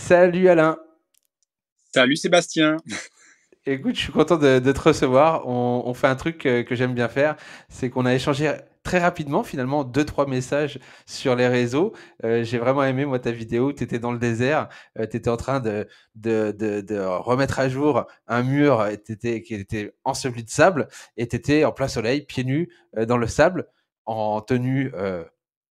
Salut Alain. Salut Sébastien. Écoute, je suis content de te recevoir. On fait un truc que j'aime bien faire, c'est qu'on a échangé très rapidement, finalement, deux, trois messages sur les réseaux. J'ai vraiment aimé, moi, ta vidéo. Tu étais dans le désert, tu étais en train de remettre à jour un mur qui était enseveli de sable et tu étais en plein soleil, pieds nus, dans le sable, en tenue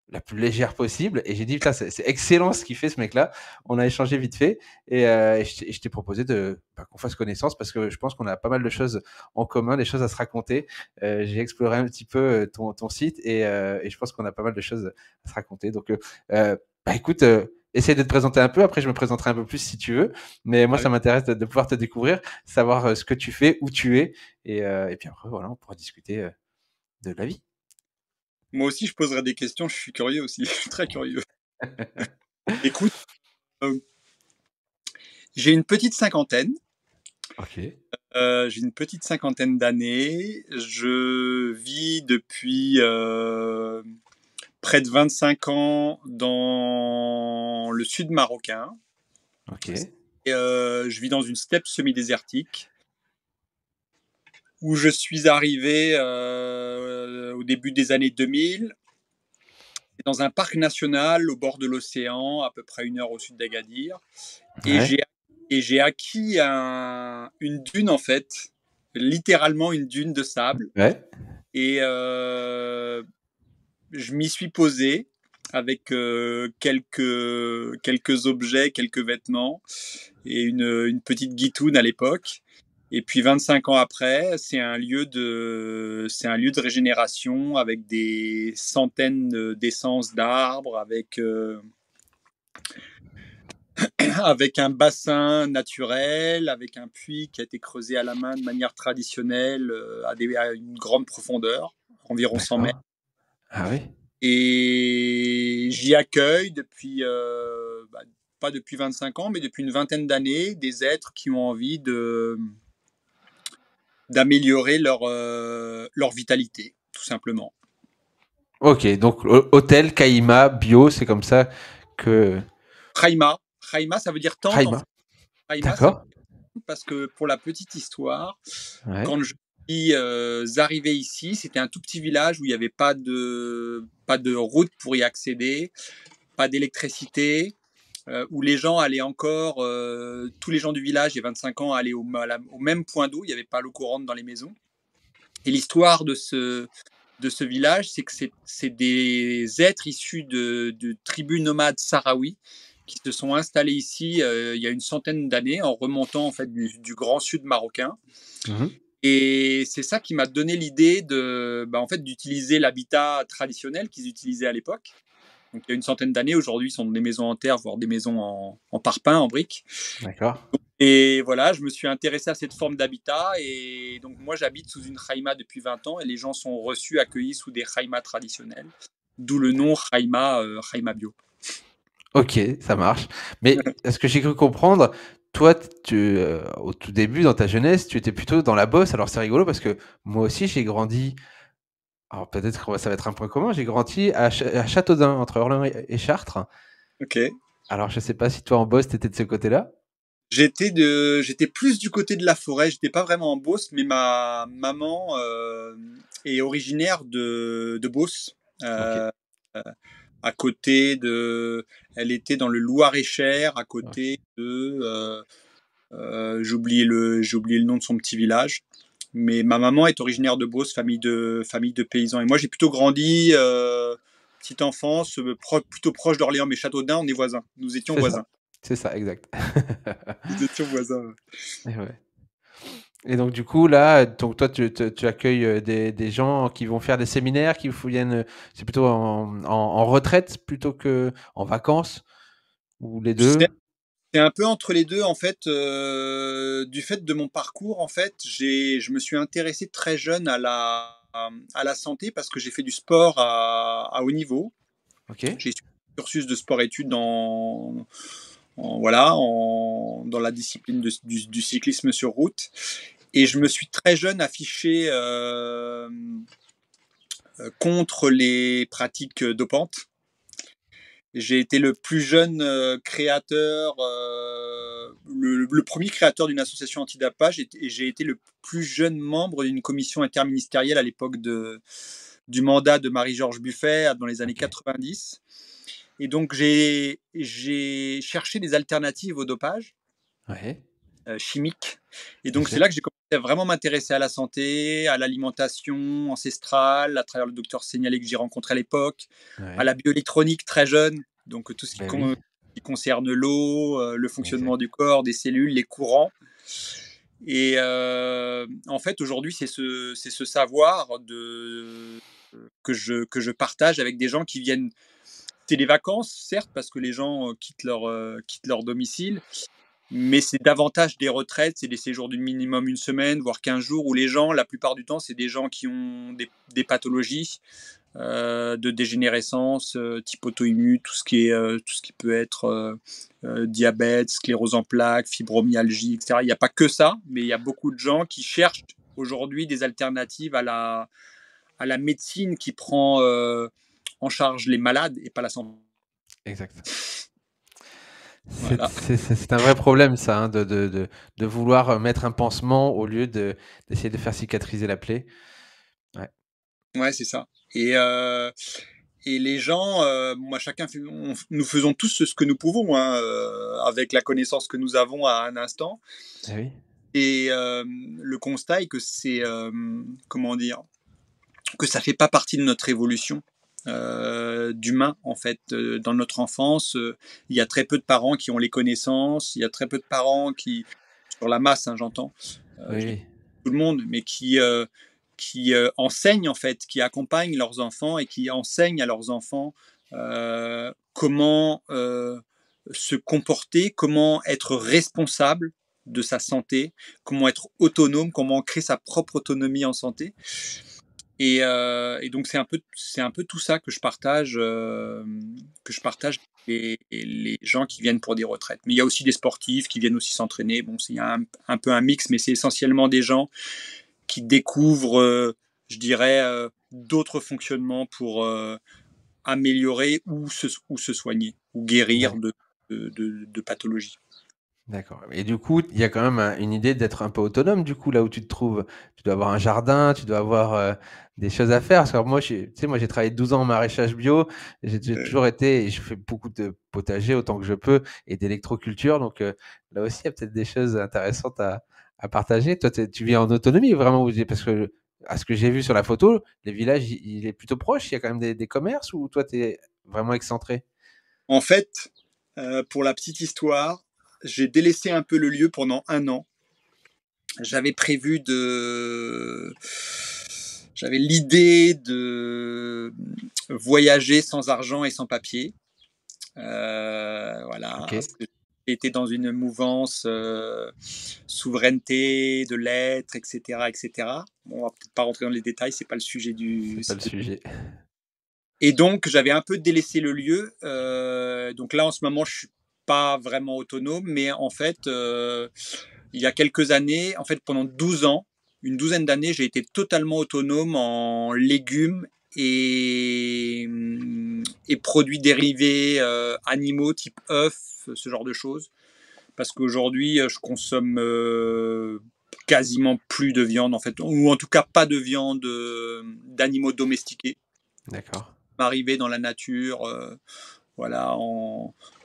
la plus légère possible. Et j'ai dit, putain, c'est excellent ce qu'il fait ce mec-là. On a échangé vite fait et je t'ai proposé qu'on fasse connaissance parce que je pense qu'on a pas mal de choses en commun, des choses à se raconter. J'ai exploré un petit peu ton site et je pense qu'on a pas mal de choses à se raconter. Donc, écoute, essaye de te présenter un peu. Après, je me présenterai un peu plus si tu veux. Mais moi, ça Avec- m'intéresse de pouvoir te découvrir, savoir ce que tu fais, où tu es. Et puis après, voilà, on pourra discuter de la vie. Moi aussi, je poserai des questions. Je suis curieux aussi. Je suis très curieux. Écoute, euh, j'ai une petite cinquantaine. Ok. J'ai une petite cinquantaine d'années. Je vis depuis près de 25 ans dans le sud marocain. Ok. Et, je vis dans une steppe semi-désertique où je suis arrivé au début des années 2000. Dans un parc national au bord de l'océan, à peu près 1 heure au sud d'Agadir. Et Ouais. j'ai acquis une dune, en fait, littéralement une dune de sable. Ouais. Et je m'y suis posé avec quelques objets, quelques vêtements et une petite guitoune à l'époque. Et puis 25 ans après, c'est un lieu de régénération avec des centaines d'essences d'arbres, avec un bassin naturel, avec un puits qui a été creusé à la main de manière traditionnelle à une grande profondeur, environ 100 mètres. D'accord. Ah oui. Et j'y accueille pas depuis 25 ans, mais depuis une vingtaine d'années, des êtres qui ont envie d'améliorer leur vitalité, tout simplement. Ok, donc hôtel Caïma Bio, c'est comme ça que Khaïma, ça veut dire tente en Caïma. fait. Khaïma, ça veut D'accord. dire parce que pour la petite histoire, Ouais. quand je suis arrivé ici, c'était un tout petit village où il n'y avait pas de route pour y accéder, pas d'électricité, où les gens allaient encore, tous les gens du village, il y a 25 ans, allaient au même point d'eau, il n'y avait pas l'eau courante dans les maisons. Et l'histoire de ce village, c'est que c'est des êtres issus de tribus nomades sahraouis qui se sont installés ici il y a une centaine d'années en remontant en fait du grand sud marocain. Mhm. Et c'est ça qui m'a donné l'idée en fait, d'utiliser l'habitat traditionnel qu'ils utilisaient à l'époque. Donc, il y a une centaine d'années, aujourd'hui, ce sont des maisons en terre, voire des maisons en parpaing, en briques. D'accord. Et voilà, je me suis intéressé à cette forme d'habitat. Et donc, moi, j'habite sous une khaïma depuis 20 ans et les gens sont reçus, accueillis sous des khaïmas traditionnels. D'où le nom khaïma, khaïma bio. Ok, ça marche. Mais est-ce que j'ai cru comprendre, toi, au tout début, dans ta jeunesse, tu étais plutôt dans la bosse. Alors c'est rigolo parce que moi aussi, j'ai grandi. Alors peut-être que ça va être un point commun. J'ai grandi à Châteaudun, entre Orléans et Chartres. Ok. Alors je sais pas si toi en bosse, t'étais de ce côté-là. J'étais plus du côté de la forêt. J'étais pas vraiment en Beauce, mais ma maman est originaire de Beauce. Ok. Euh, à côté de, Elle était dans le Loir-et-Cher, à Ok. côté de, j'ai oublié le nom de son petit village. Mais ma maman est originaire de Beauce, famille de paysans. Et moi, j'ai plutôt grandi, petite enfance, plutôt proche d'Orléans, mais Châteaudun, on est voisins. Nous étions C'est ça. voisins. C'est ça, exact. Nous étions voisins. Et ouais. Et donc du coup là, donc toi tu accueilles des gens qui vont faire des séminaires, viennent, c'est plutôt en retraite plutôt que en vacances ou les deux? C'est c'est un peu entre les deux, en fait. Du fait de mon parcours, en fait, je me suis intéressé très jeune à la santé parce que j'ai fait du sport à haut niveau. Ok, J'ai suivi un cursus de sport-études voilà, dans la discipline du cyclisme sur route. Et je ok, me suis très jeune affiché contre les pratiques dopantes. J'ai été le plus jeune créateur, le premier créateur d'une association antidopage, et j'ai été le plus jeune membre d'une commission interministérielle à l'époque du mandat de Marie-Georges Buffet dans les années OK. 90. Et donc j'ai cherché des alternatives au dopage Ouais. chimique. Et donc c'est OK. là que j'ai commencé à vraiment m'intéresser à la santé, à l'alimentation ancestrale, à travers le docteur Seignalé que j'ai rencontré à l'époque, à Ouais. la bioélectronique très jeune, donc tout ce Beh, oui. qui concerne l'eau, le fonctionnement Exact. du corps, des cellules, les courants. Et en fait, aujourd'hui, c'est ce savoir que je partage avec des gens qui viennent. C'est les vacances, certes, parce que les gens quittent leur domicile, mais c'est davantage des retraites, c'est des séjours d'une minimum une semaine, voire 15 jours, où les gens, la plupart du temps, c'est des gens qui ont des pathologies de dégénérescence, type auto-immune, tout ce qui peut être diabète, sclérose en plaques, fibromyalgie, etc. Il n'y a pas que ça, mais il y a beaucoup de gens qui cherchent aujourd'hui des alternatives à la médecine qui prend en charge les malades et pas la santé. Exact. Voilà. C'est un vrai problème ça, hein, de vouloir, mettre un pansement au lieu d'essayer de faire cicatriser la plaie. Ouais. Ouais, c'est ça. Et les gens, moi, nous faisons tous ce que nous pouvons, hein, avec la connaissance que nous avons à un instant. Eh oui. Et le constat est que comment dire, que ça fait pas partie de notre évolution d'humain en fait. Dans notre enfance, il y a très peu de parents qui ont les connaissances, il y a très peu de parents qui, sur la masse, hein, j'entends, Oui, je dis oui. tout le monde, mais qui enseignent en fait, qui accompagnent leurs enfants et qui enseignent à leurs enfants comment se comporter, comment être responsable de sa santé, comment être autonome, comment créer sa propre autonomie en santé. Et donc c'est un peu tout ça que je partage et les gens qui viennent pour des retraites. Mais il y a aussi des sportifs qui viennent aussi s'entraîner. Bon, il y a un peu un mix, mais c'est essentiellement des gens qui découvrent, je dirais, d'autres fonctionnements pour améliorer ou se soigner ou guérir D'ac de pathologies. d'accord et du coup, il y a quand même une idée d'être un peu autonome du coup, là où tu te trouves? Tu dois avoir un jardin, tu dois avoir, des choses à faire? Parce que moi, j'ai travaillé 12 ans en maraîchage bio, j'ai Euh, toujours été et je fais beaucoup de potager autant que je peux et d'électroculture donc là aussi, il y a peut-être des choses intéressantes à partager. Toi, tu vis en autonomie vraiment? Parce que à ce que j'ai vu sur la photo, le village, il est plutôt proche? Il y a quand même des commerces ou toi, tu es vraiment excentré? En fait, pour la petite histoire, j'ai délaissé un peu le lieu pendant un an. J'avais prévu de J'avais l'idée de voyager sans argent et sans papier. Voilà, OK. parce que j'ai été dans une mouvance souveraineté de l'être, etc., etc. Bon, on va peut-être pas rentrer dans les détails, c'est pas le sujet C'est du. pas le sujet. Et donc j'avais un peu délaissé le lieu. Donc là en ce moment je suis pas vraiment autonome, mais en fait il y a quelques années, en fait pendant 12 ans, une douzaine d'années, j'ai été totalement autonome en légumes et produits dérivés animaux type œufs, ce genre de choses. Parce qu'aujourd'hui, je consomme quasiment plus de viande, en fait, ou en tout cas pas de viande d'animaux domestiqués. D'accord. M'arriver dans la nature, voilà,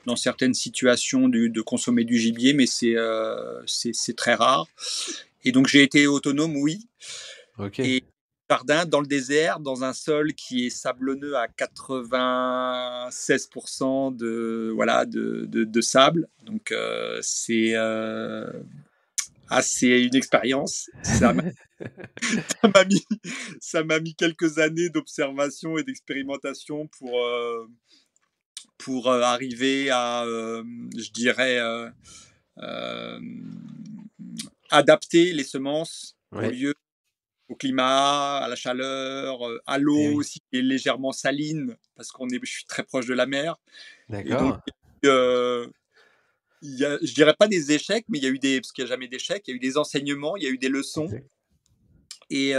dans certaines situations de consommer du gibier, mais c'est très rare. Et donc j'ai été autonome, oui, OK. et jardin dans le désert, dans un sol qui est sablonneux à 96% de sable. Donc c'est une expérience. Ça m'a mis, ça m'a mis quelques années d'observation et d'expérimentation pour arriver à, je dirais, euh, adapter les semences au Ouais. lieu, au climat, à la chaleur, à Eh l'eau oui. aussi qui est légèrement saline parce je suis très proche de la mer. Et donc, D'accord. euh, je dirais pas des échecs, mais il y a eu parce qu'il n'y a jamais d'échecs, il y a eu des enseignements, il y a eu des leçons. Exact. Et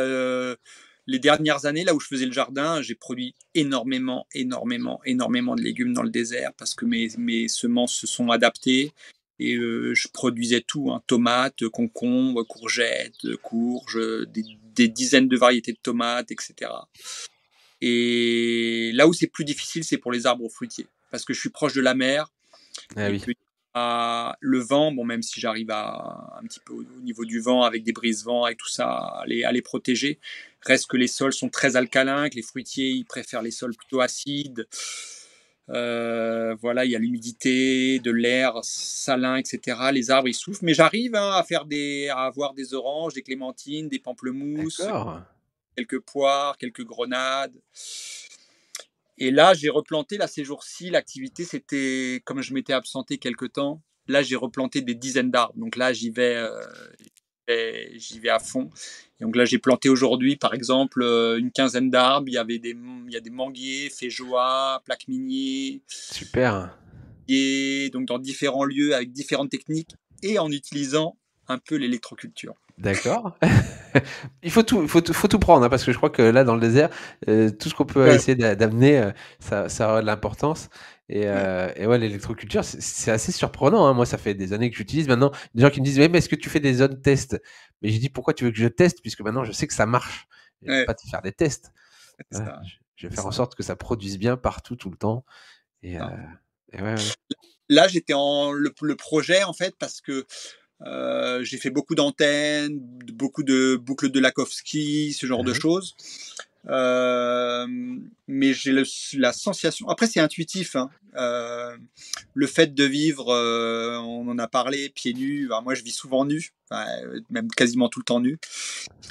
les dernières années, là où je faisais le jardin, j'ai produit énormément, énormément, énormément de légumes dans le désert parce que mes semences se sont adaptées et je produisais tout, hein, tomates, concombres, courgettes, courges, des dizaines de variétés de tomates, etc. Et là où c'est plus difficile, c'est pour les arbres fruitiers parce que je suis proche de la mer Ah et oui, que le vent, bon, même si j'arrive à un petit peu au niveau du vent avec des brises-vent et tout ça, à les protéger, reste que les sols sont très alcalins, que les fruitiers ils préfèrent les sols plutôt acides. Voilà, il y a l'humidité, de l'air salin, etc. Les arbres ils souffrent, mais j'arrive, hein, à avoir des oranges, des clémentines, des pamplemousses, d'accord. quelques poires, quelques grenades. Et là, j'ai replanté, là, ces jours-ci, l'activité, c'était, comme je m'étais absenté quelque temps, là, j'ai replanté des dizaines d'arbres. Donc là, j'y vais à fond. Et donc là, j'ai planté aujourd'hui, par exemple, une quinzaine d'arbres. Il y a des manguiers, feijoas, plaques miniers, Super. et donc dans différents lieux avec différentes techniques et en utilisant un peu l'électroculture. D'accord. Faut tout prendre, hein, parce que je crois que là, dans le désert, tout ce qu'on peut Ouais, essayer d'amener, ça aura de l'importance ouais, et ouais, l'électroculture, c'est assez surprenant, hein. Moi, ça fait des années que j'utilise maintenant. Des gens qui me disent: «Oui, mais est-ce que tu fais des zones test?» Mais j'ai dit: «Pourquoi tu veux que je teste? Puisque maintenant je sais que ça marche. Je vais ouais, pas te faire des tests. c'est Voilà, ça, je vais c'est faire en ça. sorte que ça produise bien partout, tout le temps» et Ça. et ouais, ouais. Là, j'étais en le projet en fait parce que j'ai fait beaucoup d'antennes, beaucoup de boucles de Lakowski, ce genre de Mmh. choses. Mais j'ai la sensation. Après, c'est intuitif, hein. Le fait de vivre, on en a parlé, pieds nus. Alors moi, je vis souvent nu, enfin, même quasiment tout le temps nu.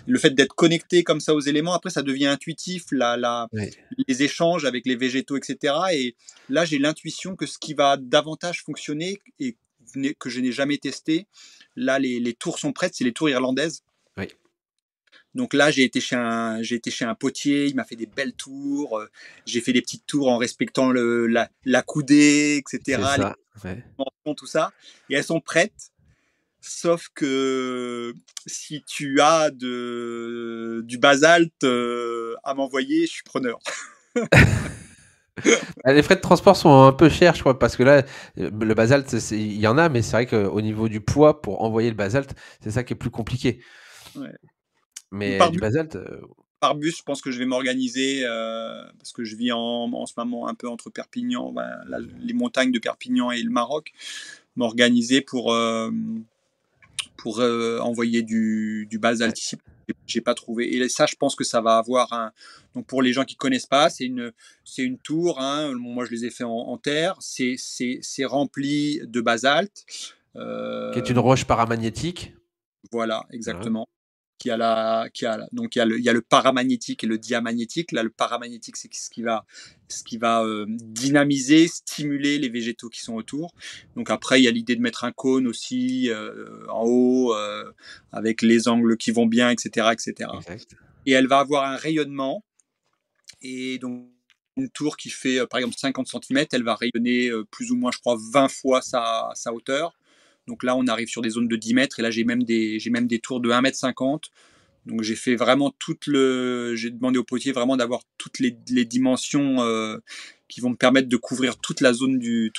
Le fait d'être connecté comme ça aux éléments, après, ça devient intuitif. Oui, Les échanges avec les végétaux, etc. Et là, j'ai l'intuition que ce qui va davantage fonctionner et que je n'ai jamais testé, là, les tours sont prêtes, c'est les tours irlandaises. oui, Donc là, j'ai été chez un potier, il m'a fait des belles tours. J'ai fait des petites tours en respectant la coudée, c'est etc., les ça, ouais. dimensions, tout ça. Et elles sont prêtes. Sauf que si tu as du basalte à m'envoyer, je suis preneur. Bah, les frais de transport sont un peu chers, je crois, parce que là, le basalte, il y en a, mais c'est vrai qu'au niveau du poids, pour envoyer le basalte, c'est ça qui est plus compliqué. Ouais. Mais Par du bus, basalte, par bus, je pense que je vais m'organiser parce que je vis en ce moment un peu entre Perpignan, ben, les montagnes de Perpignan et le Maroc. M'organiser pour envoyer du ouais, basalte ici. J'ai pas trouvé. Et ça, je pense que ça va avoir un. Donc pour les gens qui connaissent pas, c'est une tour. Hein. Moi, je les ai fait en terre. C'est rempli de basalte. qui est Euh, une roche paramagnétique. voilà, Voilà. exactement. Donc il y a le paramagnétique et le diamagnétique. Là, le paramagnétique, c'est ce qui va dynamiser, stimuler les végétaux qui sont autour. Donc après, il y a l'idée de mettre un cône aussi en haut avec les angles qui vont bien, etc., etc. Exact. Et elle va avoir un rayonnement. Et donc une tour qui fait par exemple 50 centimètres, elle va rayonner plus ou moins, je crois, 20 fois sa hauteur. Donc là, on arrive sur des zones de 10 mètres. Et là, j'ai même des tours de 1,50 m. Donc j'ai fait vraiment j'ai demandé au potier vraiment d'avoir toutes les dimensions qui vont me permettre de couvrir toute la zone du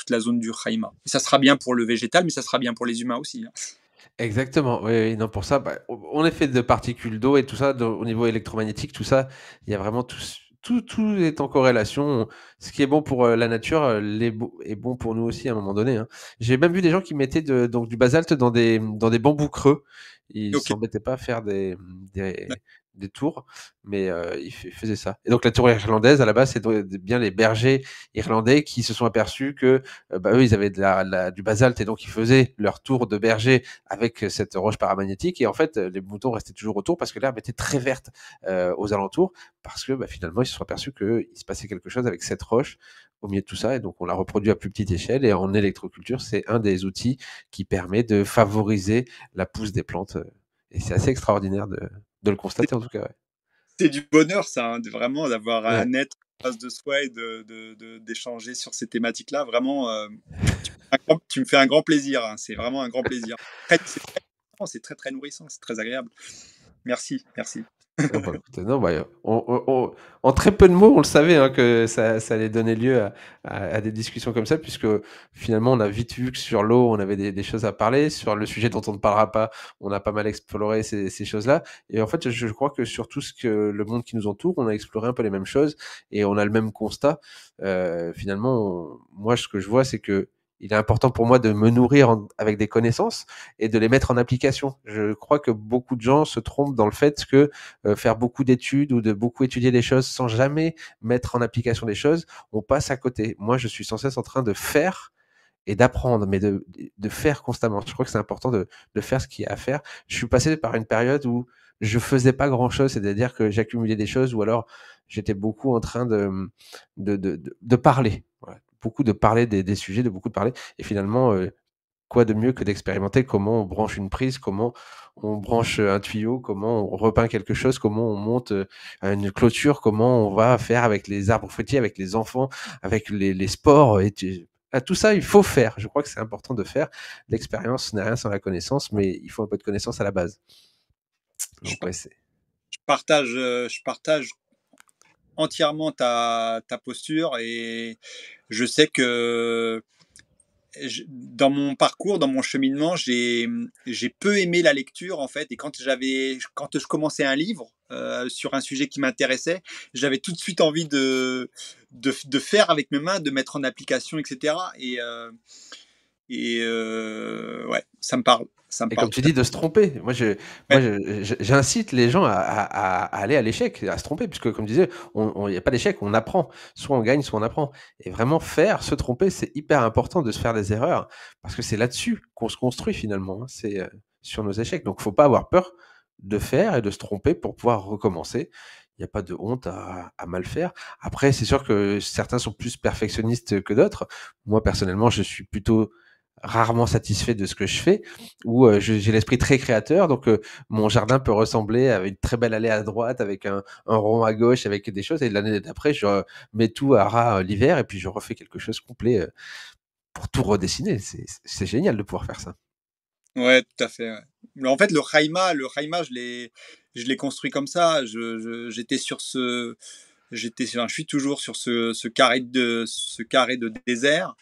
Khaïma. Et ça sera bien pour le végétal, mais ça sera bien pour les humains aussi, hein. Exactement, oui, oui, non, pour ça, bah, on est fait de particules d'eau et tout ça, au niveau électromagnétique, tout ça, il y a vraiment tout est en corrélation. Ce qui est bon pour la nature est bon pour nous aussi à un moment donné, hein. J'ai même vu des gens qui mettaient donc du basalte dans des bambous creux. Ils Ok. s'embêtaient pas à faire des tours, mais ils faisaient ça. Et donc la tour irlandaise, à la base, c'est bien les bergers irlandais qui se sont aperçus que bah, eux, ils avaient du basalte et donc ils faisaient leur tour de berger avec cette roche paramagnétique. Et en fait, les moutons restaient toujours autour parce que l'herbe était très verte aux alentours, parce que bah, finalement, ils se sont aperçus qu'il se passait quelque chose avec cette roche au milieu de tout ça. Et donc, on l'a reproduit à plus petite échelle. Et en électroculture, c'est un des outils qui permet de favoriser la pousse des plantes. Et c'est assez extraordinaire de le constater, en tout cas. Ouais. C'est du bonheur, ça, hein, vraiment d'avoir Ouais. un être en face de soi et d'échanger sur ces thématiques-là. Vraiment, tu me fais un grand plaisir, hein. C'est vraiment un grand plaisir. C'est très, très nourrissant, c'est très agréable. Merci, merci. Ah bah, écoute, non, bah, en très peu de mots, on le savait, hein, que ça allait donner lieu à des discussions comme ça, puisque finalement, on a vite vu que sur l'eau, on avait des choses à parler. Sur le sujet dont on ne parlera pas, on a pas mal exploré ces choses-là. Et en fait, je crois que sur tout ce que le monde qui nous entoure, on a exploré un peu les mêmes choses et on a le même constat. Finalement, moi, ce que je vois, c'est que il est important pour moi de me nourrir avec des connaissances et de les mettre en application. Je crois que beaucoup de gens se trompent dans le fait que faire beaucoup d'études ou de beaucoup étudier des choses sans jamais mettre en application des choses, on passe à côté. Moi, je suis sans cesse en train de faire et d'apprendre, mais de faire constamment. Je crois que c'est important de faire ce qu'il y a à faire. Je suis passé par une période où je faisais pas grand chose, c'est-à-dire que j'accumulais des choses ou alors j'étais beaucoup en train de parler. Voilà. Beaucoup de parler des sujets, de beaucoup de parler. Et finalement, quoi de mieux que d'expérimenter comment on branche une prise, comment on branche un tuyau, comment on repeint quelque chose, comment on monte une clôture, comment on va faire avec les arbres fruitiers, avec les enfants, avec les sports. Tout ça, il faut faire. Je crois que c'est important de faire. L'expérience n'est rien sans la connaissance, mais il faut un peu de connaissance à la base. Je, Donc ouais, c'est. je partage entièrement ta posture et je sais que dans mon parcours, dans mon cheminement, j'ai peu aimé la lecture en fait. Et quand je commençais un livre sur un sujet qui m'intéressait, j'avais tout de suite envie de faire avec mes mains, de mettre en application, etc. Ouais, ça me Et parle comme tu tout à dis, de se tromper. fait. J'incite les gens à aller à l'échec, à se tromper, puisque comme je disais, il n'y a pas d'échec, on apprend. Soit on gagne, soit on apprend. Et vraiment faire, se tromper, c'est hyper important de se faire des erreurs, parce que c'est là-dessus qu'on se construit finalement, hein. C'est sur nos échecs. Donc, faut pas avoir peur de faire et de se tromper pour pouvoir recommencer. Il n'y a pas de honte à mal faire. Après, c'est sûr que certains sont plus perfectionnistes que d'autres. Moi, personnellement, je suis plutôt rarement satisfait de ce que je fais, ou j'ai l'esprit très créateur, donc mon jardin peut ressembler à une très belle allée à droite avec un rond à gauche avec des choses, et l'année d'après, je mets tout à ras l'hiver, et puis je refais quelque chose complet pour tout redessiner. C'est génial de pouvoir faire ça. Ouais, tout à fait. Ouais. Mais en fait, le Haïma, je l'ai construit comme ça. J'étais sur enfin, je suis toujours sur ce carré de désert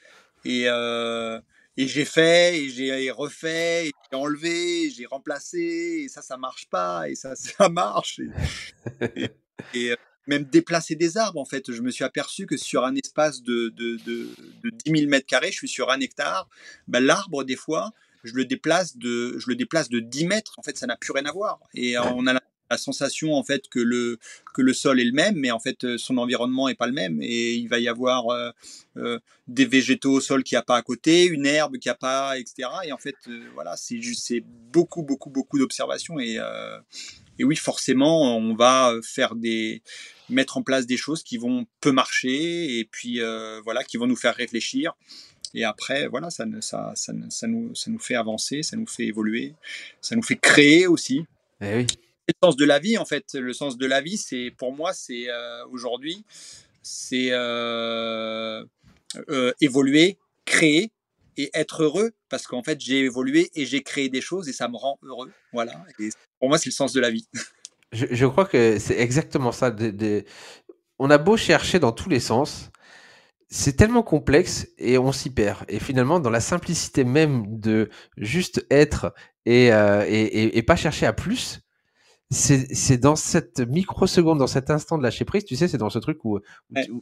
et, euh, et j'ai fait et j'ai refait, et j'ai enlevé, et j'ai remplacé et ça marche pas et ça, ça marche et, et, même déplacer des arbres en fait. Je me suis aperçu que sur un espace de 10 000 mètres carrés, je suis sur un hectare. Ben, l'arbre des fois, je le déplace de 10 mètres. En fait, ça n'a plus rien à voir et on a la sensation en fait que le sol est le même, mais en fait son environnement est pas le même et il va y avoir des végétaux au sol qu'il n'y a pas à côté, une herbe qu'il n'y a pas, etc. Et en fait voilà, c'est beaucoup d'observations et oui forcément on va mettre en place des choses qui vont peu marcher et puis voilà qui vont nous faire réfléchir et après voilà ça nous fait avancer, ça nous fait évoluer, ça nous fait créer aussi Eh oui. le sens de la vie en fait. Le sens de la vie, c'est pour moi, c'est aujourd'hui, c'est évoluer, créer et être heureux parce qu'en fait j'ai évolué et j'ai créé des choses et ça me rend heureux. Voilà. Et pour moi, c'est le sens de la vie. Je crois que c'est exactement ça. On a beau chercher dans tous les sens, c'est tellement complexe et on s'y perd. Et finalement, dans la simplicité même de juste être et pas chercher à plus, c'est dans cette microseconde, dans cet instant de lâcher prise, tu sais, c'est dans ce truc Ouais.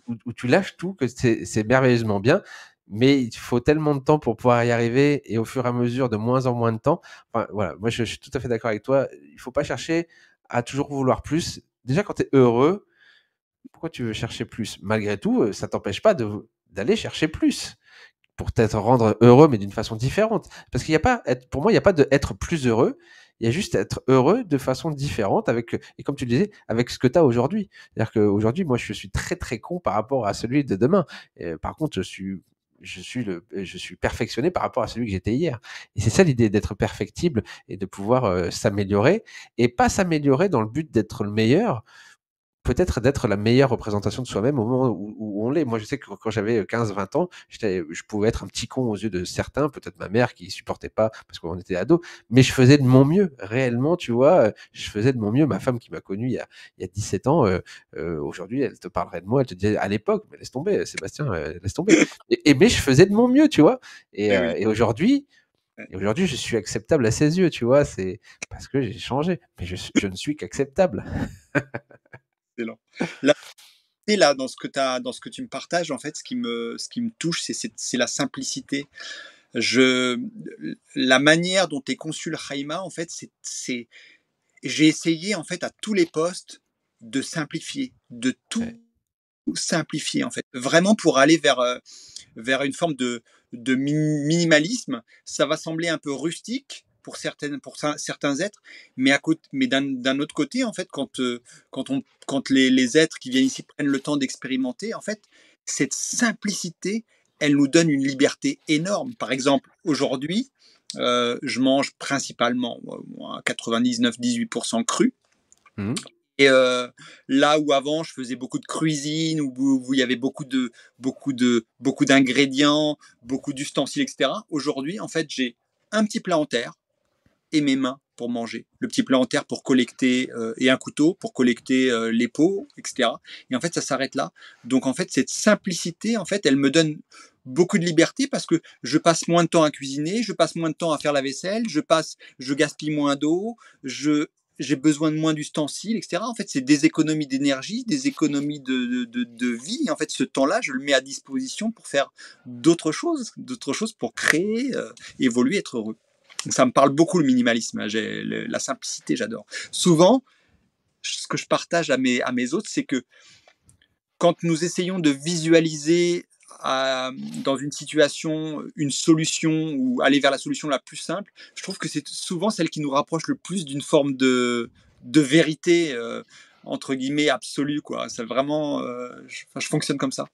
où tu lâches tout que c'est merveilleusement bien. Mais il faut tellement de temps pour pouvoir y arriver et au fur et à mesure, de moins en moins de temps. Enfin, voilà, moi je suis tout à fait d'accord avec toi. Il faut pas chercher à toujours vouloir plus. Déjà, quand tu es heureux, pourquoi tu veux chercher plus? Malgré tout, ça t'empêche pas d'aller chercher plus pour t'être rendre heureux, mais d'une façon différente. Parce qu'il y a pas, pour moi, il n'y a pas de être plus heureux. Il y a juste être heureux de façon différente avec, et comme tu le disais, avec ce que tu as aujourd'hui. C'est-à-dire qu'aujourd'hui, moi, je suis très, très con par rapport à celui de demain. Et, par contre, je suis perfectionné par rapport à celui que j'étais hier. Et c'est ça l'idée d'être perfectible et de pouvoir s'améliorer et pas s'améliorer dans le but d'être le meilleur, peut-être d'être la meilleure représentation de soi-même au moment où on l'est. Moi, je sais que quand j'avais 15-20 ans, je pouvais être un petit con aux yeux de certains, peut-être ma mère qui supportait pas parce qu'on était ados, mais je faisais de mon mieux, réellement, tu vois, je faisais de mon mieux. Ma femme qui m'a connu il y a 17 ans, aujourd'hui, elle te parlerait de moi, elle te disait à l'époque, mais laisse tomber, Sébastien, laisse tomber. Mais je faisais de mon mieux, tu vois. Eh oui. Et aujourd'hui, Ouais, je suis acceptable à ses yeux, tu vois. C'est parce que j'ai changé, mais je ne suis qu'acceptable. excellent. Là, et là, dans ce que tu me partages, en fait, ce qui me touche, c'est la simplicité. Je, la manière dont est conçu le Haïma, en fait, j'ai essayé, en fait, à tous les postes de simplifier, de Ouais. tout simplifier, en fait. Vraiment pour aller vers une forme de minimalisme. Ça va sembler un peu rustique pour certains êtres, mais, mais d'un autre côté, en fait, quand les êtres qui viennent ici prennent le temps d'expérimenter, en fait, cette simplicité, elle nous donne une liberté énorme. Par exemple, aujourd'hui, je mange principalement 99-18% cru. Mmh. Et là où avant je faisais beaucoup de cuisine, où il y avait beaucoup d'ingrédients, beaucoup d'ustensiles, etc. Aujourd'hui, en fait, j'ai un petit plat en terre et mes mains pour manger. Le petit plat en terre pour collecter et un couteau pour collecter les pots, etc. Et en fait, ça s'arrête là. Donc en fait, cette simplicité, en fait, elle me donne beaucoup de liberté parce que je passe moins de temps à cuisiner, je passe moins de temps à faire la vaisselle, je gaspille moins d'eau, j'ai besoin de moins d'ustensiles, etc. En fait, c'est des économies d'énergie, des économies de vie. En fait, ce temps-là, je le mets à disposition pour faire d'autres choses pour créer, évoluer, être heureux. Donc, ça me parle beaucoup le minimalisme, hein. La simplicité, j'adore. Souvent, ce que je partage à mes autres, c'est que quand nous essayons de visualiser dans une situation une solution ou aller vers la solution la plus simple, je trouve que c'est souvent celle qui nous rapproche le plus d'une forme de vérité entre guillemets absolue, quoi. C'est vraiment, je fonctionne comme ça.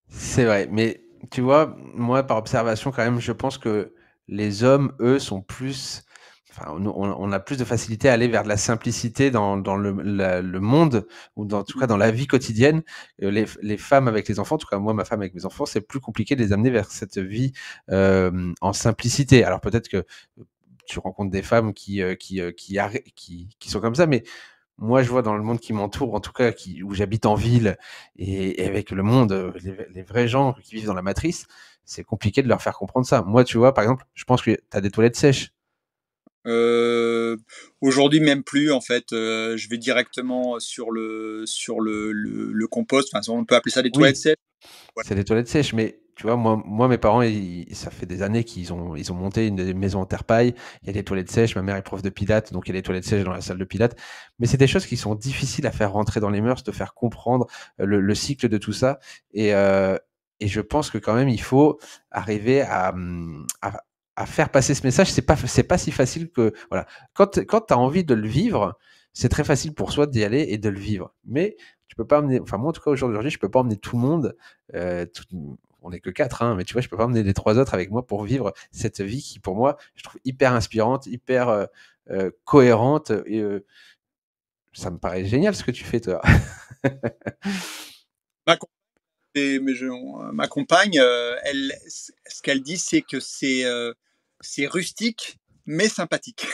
C'est vrai, mais tu vois, moi, par observation, quand même, je pense que les hommes, eux, sont plus enfin, on a plus de facilité à aller vers de la simplicité dans le monde ou dans en tout cas dans la vie quotidienne. Les femmes avec les enfants, en tout cas moi, ma femme avec mes enfants, c'est plus compliqué de les amener vers cette vie, en simplicité. Alors peut-être que tu rencontres des femmes qui sont comme ça, mais moi, je vois dans le monde qui m'entoure, en tout cas où j'habite en ville et avec le monde, les vrais gens qui vivent dans la matrice, c'est compliqué de leur faire comprendre ça. Moi, tu vois, par exemple, je pense que tu as des toilettes sèches. Euh, Aujourd'hui même plus en fait. Je vais directement le compost. Enfin, on peut appeler ça des toilettes Oui, sèches. Ouais. c'est des toilettes sèches, mais tu vois, moi mes parents, ça fait des années qu'ils ont monté une maison en terre paille. Il y a des toilettes sèches. Ma mère est prof de pilates, donc il y a des toilettes sèches dans la salle de pilates. Mais c'est des choses qui sont difficiles à faire rentrer dans les mœurs, de faire comprendre le cycle de tout ça. Et, euh, et je pense que quand même, il faut arriver à faire passer ce message. C'est pas si facile que voilà. Quand tu as envie de le vivre, c'est très facile pour soi d'y aller et de le vivre. Mais tu peux pas emmener, enfin moi en tout cas aujourd'hui, je peux pas emmener tout le monde. On n'est que quatre, hein, mais tu vois, je peux pas emmener les trois autres avec moi pour vivre cette vie qui, pour moi, je trouve hyper inspirante, hyper cohérente. Et ça me paraît génial ce que tu fais, toi. Ma, com- ma compagne, elle, ce qu'elle dit, c'est que c'est rustique mais sympathique.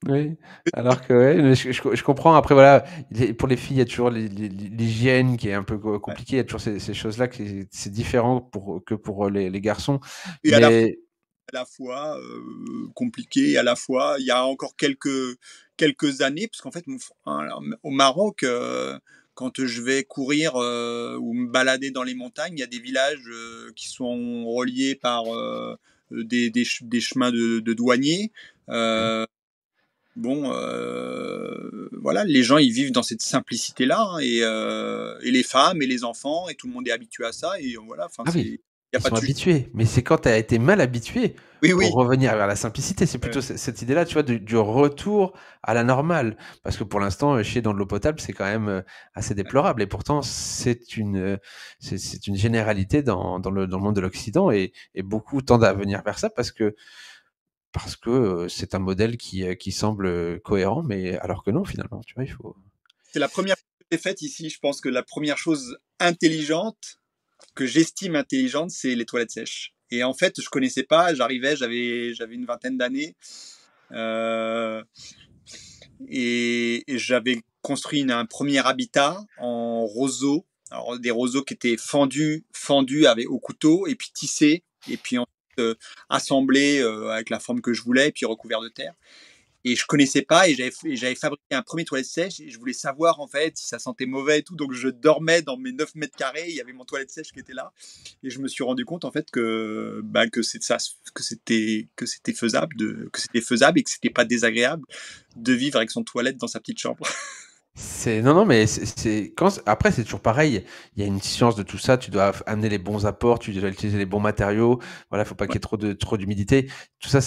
Oui, alors que ouais, mais je comprends. Après, voilà, pour les filles, il y a toujours l'hygiène qui est un peu Ouais. compliquée. Il y a toujours ces choses-là c'est différent que pour les garçons. Et Mais à la fois compliqué, à la fois il y a encore quelques années, parce qu'en fait alors, au Maroc, quand je vais courir ou me balader dans les montagnes, il y a des villages qui sont reliés par des chemins de douaniers. ouais. Euh, bon, voilà, les gens ils vivent dans cette simplicité là, hein, et les femmes et les enfants et tout le monde est habitué à ça et voilà, enfin Ah c'est oui, il y a ils pas sont de sujet. habitués, mais c'est quand tu as été mal habitué Oui, pour oui. revenir vers la simplicité. C'est plutôt cette idée-là, tu vois, du retour à la normale. Parce que pour l'instant, chier dans de l'eau potable, c'est quand même assez déplorable. Et pourtant, c'est une généralité dans le monde de l'Occident et beaucoup tendent à venir vers ça parce que parce que c'est un modèle qui semble cohérent, mais alors que non, finalement, tu vois, il faut. C'est la première chose que j'ai faite ici. Je pense que la première chose intelligente, que j'estime intelligente, c'est les toilettes sèches. Et en fait, je connaissais pas. J'arrivais, j'avais une vingtaine d'années. Euh, et j'avais construit un premier habitat en roseaux. Alors, des roseaux qui étaient fendus au couteau, et puis tissés, et puis ensuite assemblés avec la forme que je voulais, et puis recouverts de terre. Et je connaissais pas, et j'avais fabriqué un premier toilette sèche, et je voulais savoir en fait si ça sentait mauvais et tout. Donc je dormais dans mes 9 mètres carrés, il y avait mon toilette sèche qui était là, et je me suis rendu compte en fait que c'était faisable et que c'était pas désagréable de vivre avec son toilette dans sa petite chambre. Non, non, mais après, c'est toujours pareil. Il y a une science de tout ça. Tu dois amener les bons apports, tu dois utiliser les bons matériaux. Voilà, faut pas qu'il y ait trop d'humidité. Tout ça,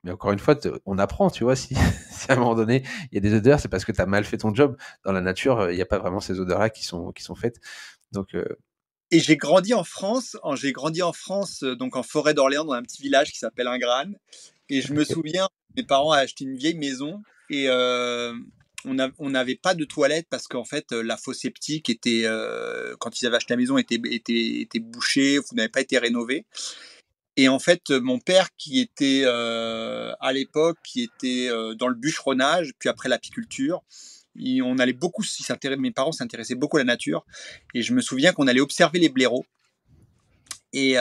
mais encore une fois, on apprend, tu vois. Si, si à un moment donné, il y a des odeurs, c'est parce que tu as mal fait ton job. Dans la nature, il n'y a pas vraiment ces odeurs-là qui sont faites. Donc, Et j'ai grandi en France, donc en forêt d'Orléans, dans un petit village qui s'appelle Ingrane. Et je me ok. souviens, mes parents ont acheté une vieille maison, et on n'avait pas de toilette parce qu'en fait, la fosse septique était, quand ils avaient acheté la maison, était bouchée, ou n'avait pas été rénovée. Et en fait, mon père, qui était à l'époque, qui était dans le bûcheronnage, puis après l'apiculture, on allait beaucoup, mes parents s'intéressaient beaucoup à la nature. Et je me souviens qu'on allait observer les blaireaux. Et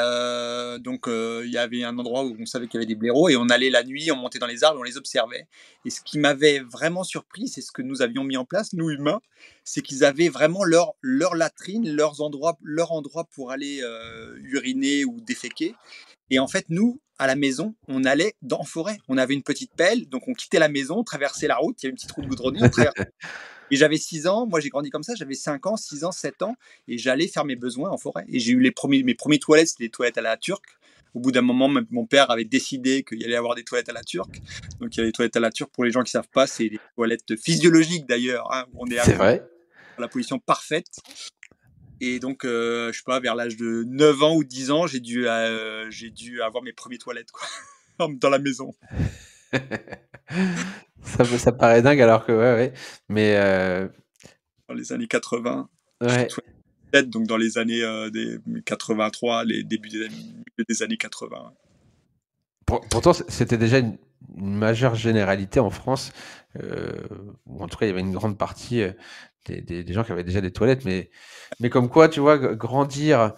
donc, il y avait un endroit où on savait qu'il y avait des blaireaux, et on allait la nuit, on montait dans les arbres, on les observait. Et ce qui m'avait vraiment surpris, c'est ce que nous avions mis en place, nous humains, c'est qu'ils avaient vraiment leur latrine, leur endroit pour aller uriner ou déféquer. Et en fait, nous, à la maison, on allait en forêt. On avait une petite pelle, donc on quittait la maison, on traversait la route, il y avait une petite route goudronnée, on traversait. Et j'avais 6 ans, moi j'ai grandi comme ça, j'avais 5 ans, 6 ans, 7 ans, et j'allais faire mes besoins en forêt. Et j'ai eu mes premiers toilettes, c'était des toilettes à la turque. Au bout d'un moment, même mon père avait décidé qu'il y allait avoir des toilettes à la turque. Donc il y a des toilettes à la turque, pour les gens qui ne savent pas, c'est des toilettes physiologiques d'ailleurs, hein, où on est C'est vrai. à la position parfaite. Et donc, je sais pas, vers l'âge de 9 ans ou 10 ans, j'ai dû avoir mes premiers toilettes, quoi, dans la maison. Ça paraît dingue alors que, ouais, ouais. Mais, Dans les années 80. J'étais ouais. toilette, donc dans les années 83, les débuts des années 80. Pourtant, c'était déjà une majeure généralité en France, euh, ou en tout cas, il y avait une grande partie des gens qui avaient déjà des toilettes, mais comme quoi, tu vois, grandir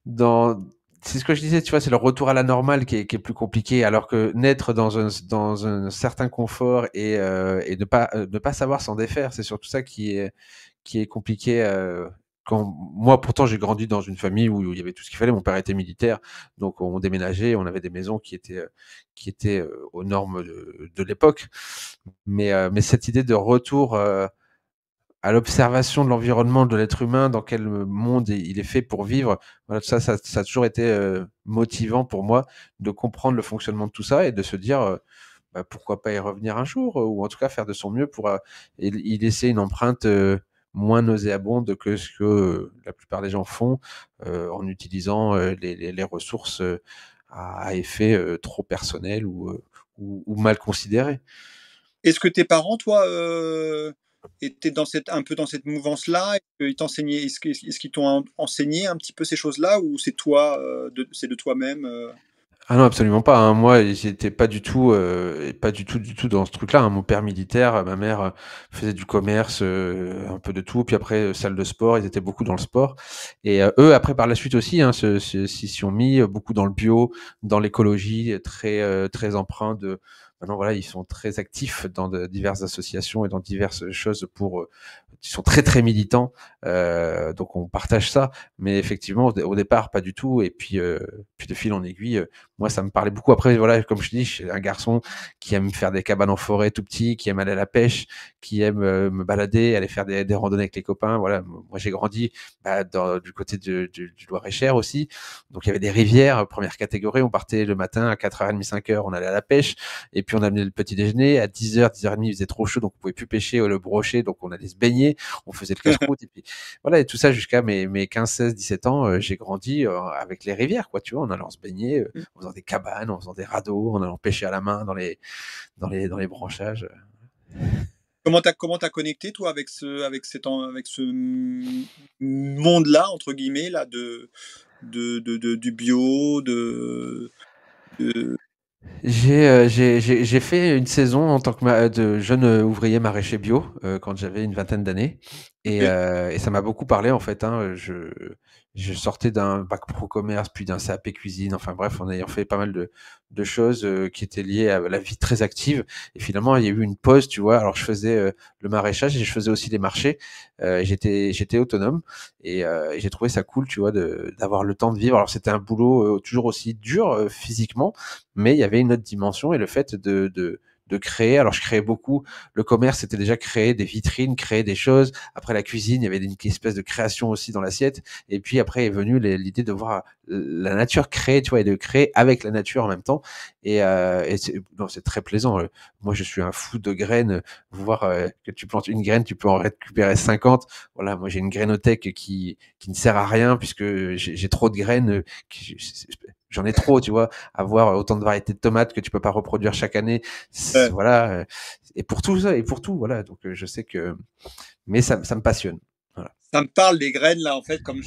dans. C'est ce que je disais, tu vois, c'est le retour à la normale qui est plus compliqué, alors que naître dans un certain confort et ne pas savoir s'en défaire, c'est surtout ça qui est compliqué. Quand moi, pourtant, j'ai grandi dans une famille où il y avait tout ce qu'il fallait. Mon père était militaire, donc on déménageait, on avait des maisons qui étaient aux normes de l'époque. Mais cette idée de retour à l'observation de l'environnement de l'être humain, dans quel monde il est fait pour vivre, voilà, ça a toujours été motivant pour moi de comprendre le fonctionnement de tout ça et de se dire bah, pourquoi pas y revenir un jour, ou en tout cas faire de son mieux pour y laisser une empreinte moins nauséabonde que ce que la plupart des gens font en utilisant les ressources à effet trop personnel ou mal considéré. Est-ce que tes parents, toi, étaient un peu dans cette mouvance-là? Est-ce qu'ils t'ont enseigné un petit peu ces choses-là, ou c'est toi, c'est de toi-même Ah non, absolument pas, hein. Moi, j'étais pas du tout dans ce truc-là, hein. Mon père militaire, ma mère faisait du commerce, un peu de tout. Puis après, salle de sport, ils étaient beaucoup dans le sport. Et eux, après, par la suite aussi, hein, s'y sont mis beaucoup dans le bio, dans l'écologie, très empreint de. Maintenant, voilà, ils sont très actifs dans de diverses associations et dans diverses choses ils sont très très militants, donc on partage ça. Mais effectivement, au départ, pas du tout. Et puis de fil en aiguille. Moi, ça me parlait beaucoup. Après, voilà, comme je dis, je suis un garçon qui aime faire des cabanes en forêt tout petit, qui aime aller à la pêche, qui aime me balader, aller faire des randonnées avec les copains. Voilà, moi j'ai grandi du côté du Loir-et-Cher aussi. Donc il y avait des rivières, première catégorie. On partait le matin à 4h30, 5h, on allait à la pêche. Et puis on amenait le petit déjeuner. À 10h, 10h30, il faisait trop chaud, donc on pouvait plus pêcher le brochet, donc on allait se baigner, on faisait le casse-croûte. Et puis voilà, et tout ça jusqu'à mes 15, 16, 17 ans, j'ai grandi avec les rivières, quoi, tu vois, en allant se baigner, en faisant des cabanes, en faisant des radeaux, en allant pêcher à la main dans les branchages. Comment t'as connecté toi avec ce monde-là entre guillemets là du bio de... J'ai fait une saison en tant que de jeune ouvrier maraîcher bio quand j'avais une vingtaine d'années Ok. et ça m'a beaucoup parlé en fait. Hein. Je sortais d'un bac pro commerce puis d'un CAP cuisine. Enfin bref, en ayant fait pas mal de choses qui étaient liées à la vie très active. Et finalement, il y a eu une pause, tu vois. Alors je faisais le maraîchage et je faisais aussi les marchés. J'étais autonome et j'ai trouvé ça cool, tu vois, d'avoir le temps de vivre. Alors c'était un boulot toujours aussi dur physiquement, mais il y avait une autre dimension et le fait de créer. Alors, je créais beaucoup. Le commerce, c'était déjà créer des vitrines, créer des choses. Après, la cuisine, il y avait une espèce de création aussi dans l'assiette. Et puis, après est venue l'idée de voir la nature créer, tu vois, et de créer avec la nature en même temps. Et c'est très plaisant. Moi, je suis un fou de graines. Voir que tu plantes une graine, tu peux en récupérer 50. Voilà, moi, j'ai une grainothèque qui ne sert à rien puisque j'ai trop de graines. J'en ai trop, tu vois. Avoir autant de variétés de tomates que tu peux pas reproduire chaque année, Ouais. voilà. Et pour tout ça, et pour tout, voilà. Donc je sais que, mais ça me passionne. Voilà. Ça me parle des graines là en fait comme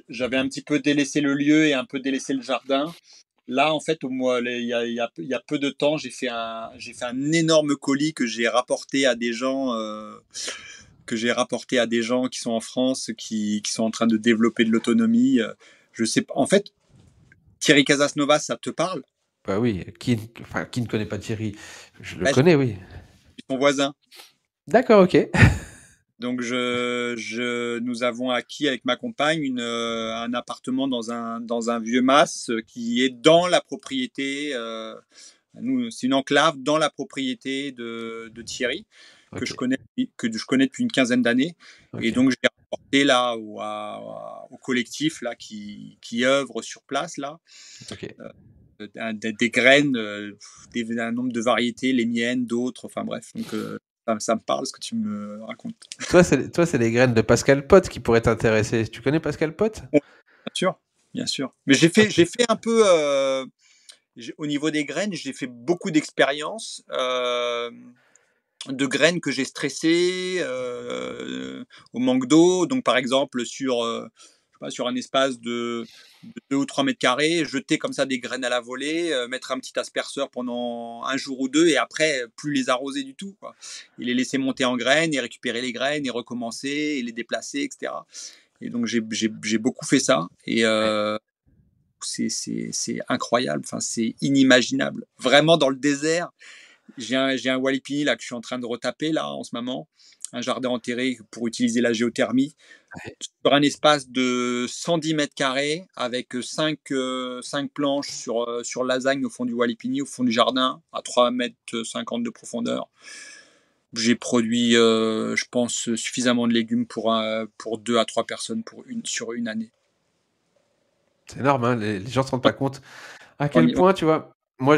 j'avais un petit peu délaissé le lieu et un peu délaissé le jardin. Là, en fait, il y a peu de temps, j'ai fait un énorme colis que j'ai rapporté à des gens, qui sont en France, qui sont en train de développer de l'autonomie. Je sais pas. En fait, Thierry Casasnovas, ça te parle? Bah oui. Enfin, qui ne connaît pas Thierry? Je le Ouais, connais, oui. c'est son voisin. D'accord, ok. Donc, nous avons acquis avec ma compagne un appartement dans un vieux mas qui est dans la propriété. C'est une enclave dans la propriété de Thierry Ok, que je connais depuis une quinzaine d'années. Et ok, donc, j'ai rapporté là au collectif là qui œuvre sur place là ok. des graines, un nombre de variétés, les miennes, d'autres. Enfin bref, donc ça me parle ce que tu me racontes. Toi, c'est les graines de Pascal Pot qui pourraient t'intéresser. Tu connais Pascal Pot? Bon, bien sûr, bien sûr. Mais j'ai Ok. fait un peu au niveau des graines, j'ai fait beaucoup d'expériences. De graines que j'ai stressées au manque d'eau. Donc, par exemple, je sais pas, sur un espace de 2 ou 3 mètres carrés, jeter comme ça des graines à la volée, mettre un petit asperceur pendant un jour ou deux et après, plus les arroser du tout, quoi. Et les laisser monter en graines et récupérer les graines et recommencer et les déplacer, etc. Et donc, j'ai beaucoup fait ça. Et Ouais. c'est incroyable, enfin, c'est inimaginable. Vraiment, dans le désert, j'ai un Walipini là que je suis en train de retaper là en ce moment, un jardin enterré pour utiliser la géothermie sur un espace de 110 mètres carrés avec 5 planches sur lasagne au fond du Walipini, au fond du jardin, à 3 mètres 50 de profondeur. J'ai produit, je pense, suffisamment de légumes pour 2 à 3 personnes sur une année. C'est énorme, hein. Les gens se rendent pas compte. À On quel y- on- point, tu vois, moi,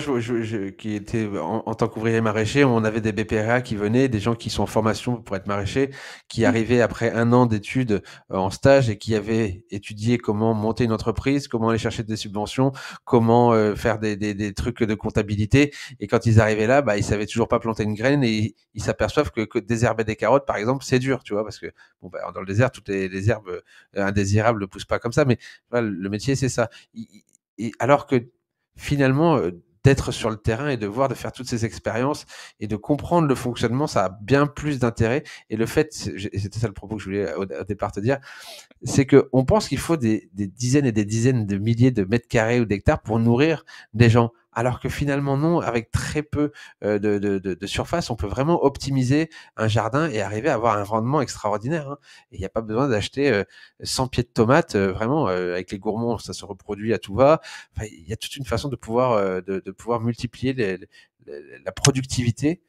qui était en tant qu'ouvrier maraîcher, on avait des BPRA qui venaient, des gens qui sont en formation pour être maraîchers, qui arrivaient après un an d'études en stage et qui avaient étudié comment monter une entreprise, comment aller chercher des subventions, comment faire des trucs de comptabilité. Et quand ils arrivaient là, bah, ils savaient toujours pas planter une graine et ils s'aperçoivent que désherber des carottes, par exemple, c'est dur, tu vois, parce que bon, bah, dans le désert, toutes les herbes indésirables ne poussent pas comme ça. Mais voilà, le métier, c'est ça. Et alors que finalement, d'être sur le terrain et de voir, de faire toutes ces expériences et de comprendre le fonctionnement, ça a bien plus d'intérêt. Et le fait, et c'était ça le propos que je voulais au départ te dire, c'est qu'on pense qu'il faut des dizaines et des dizaines de milliers de mètres carrés ou d'hectares pour nourrir des gens. Alors que finalement, non, avec très peu de surface, on peut vraiment optimiser un jardin et arriver à avoir un rendement extraordinaire. Hein. Et il n'y a pas besoin d'acheter 100 pieds de tomates. Vraiment, avec les gourmands, ça se reproduit à tout va. Enfin, il y a toute une façon de pouvoir multiplier la productivité.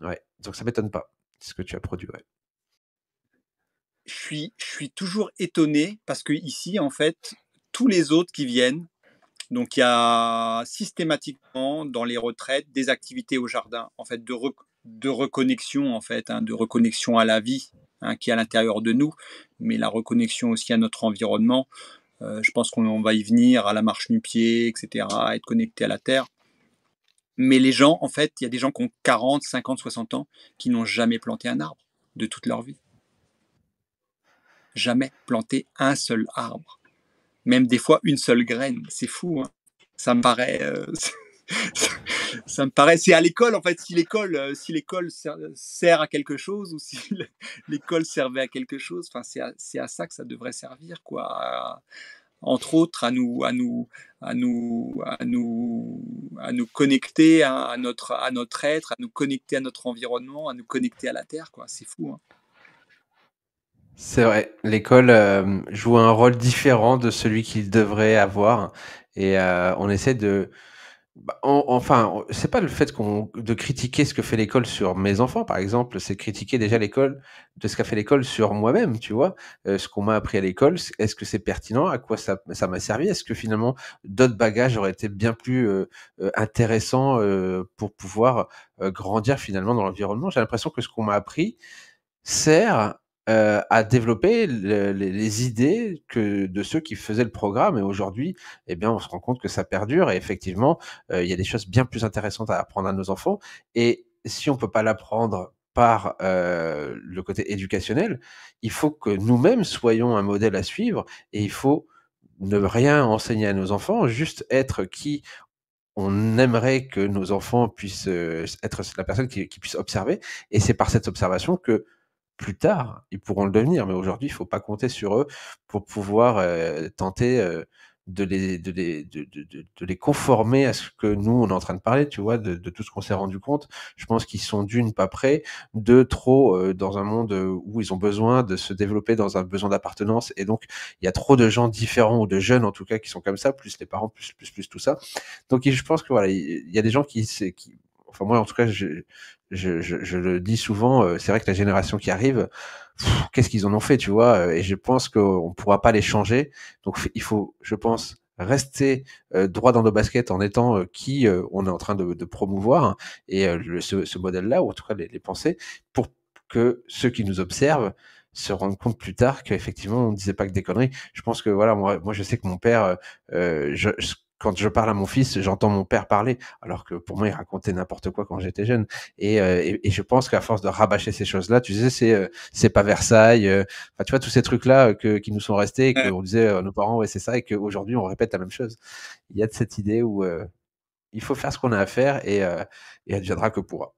Ouais. Donc ça m'étonne pas, ce que tu as produit. Ouais. je suis toujours étonné parce que ici, en fait, tous les autres qui viennent, Donc il y a systématiquement dans les retraites des activités au jardin, en fait, de reconnexion, en fait, de reconnexion à la vie, qui est à l'intérieur de nous, mais la reconnexion aussi à notre environnement. Je pense qu'on va y venir à la marche nu-pied, etc., être connecté à la terre. Mais les gens, en fait, il y a des gens qui ont 40, 50, 60 ans qui n'ont jamais planté un arbre de toute leur vie. Jamais planté un seul arbre. Même des fois une seule graine. C'est fou, hein. Ça me paraît... ça me paraît, c'est à l'école en fait. Si l'école sert à quelque chose ou si l'école servait à quelque chose, enfin c'est à ça que ça devrait servir, quoi. Entre autres à nous connecter à notre être, à nous connecter à notre environnement, à nous connecter à la terre, quoi. C'est fou, hein. C'est vrai, l'école, joue un rôle différent de celui qu'il devrait avoir et on essaie de bah, c'est pas le fait de critiquer ce que fait l'école sur mes enfants, par exemple, c'est critiquer déjà l'école de ce qu'a fait l'école sur moi-même, tu vois? Ce qu'on m'a appris à l'école, est-ce que c'est pertinent? À quoi ça m'a servi? Est-ce que finalement d'autres bagages auraient été bien plus, intéressants, pour pouvoir, grandir finalement dans l'environnement? J'ai l'impression que ce qu'on m'a appris sert, à développer les idées que de ceux qui faisaient le programme et aujourd'hui, eh bien, on se rend compte que ça perdure et effectivement, il y a des choses bien plus intéressantes à apprendre à nos enfants et si on peut pas l'apprendre par, le côté éducationnel, il faut que nous-mêmes soyons un modèle à suivre et il faut ne rien enseigner à nos enfants, juste être qui on aimerait que nos enfants puissent, être la personne qui puisse observer et c'est par cette observation que plus tard, ils pourront le devenir, mais aujourd'hui, il faut pas compter sur eux pour pouvoir, tenter, de les conformer à ce que nous, on est en train de parler, tu vois? De tout ce qu'on s'est rendu compte. Je pense qu'ils sont d'une pas prêts, 2 trop, dans un monde, où ils ont besoin de se développer dans un besoin d'appartenance et donc il y a trop de gens différents ou de jeunes en tout cas qui sont comme ça, plus les parents, plus tout ça. Donc je pense que voilà, il y a des gens qui enfin moi en tout cas je le dis souvent, c'est vrai que la génération qui arrive, qu'est-ce qu'ils en ont fait, tu vois? Et je pense qu'on pourra pas les changer. Donc il faut, je pense, rester, droit dans nos baskets en étant, qui, on est en train de promouvoir et ce modèle-là ou en tout cas les penser pour que ceux qui nous observent se rendent compte plus tard qu'effectivement on disait pas que des conneries. Je pense que voilà, moi je sais que mon père, quand je parle à mon fils, j'entends mon père parler, alors que pour moi, il racontait n'importe quoi quand j'étais jeune. Et je pense qu'à force de rabâcher ces choses-là, tu sais, c'est pas Versailles. Enfin, tu vois, tous ces trucs-là qui nous sont restés et qu'on disait à nos parents, ouais, c'est ça, et qu'aujourd'hui, on répète la même chose. Il y a de cette idée où il faut faire ce qu'on a à faire et adviendra que pourra.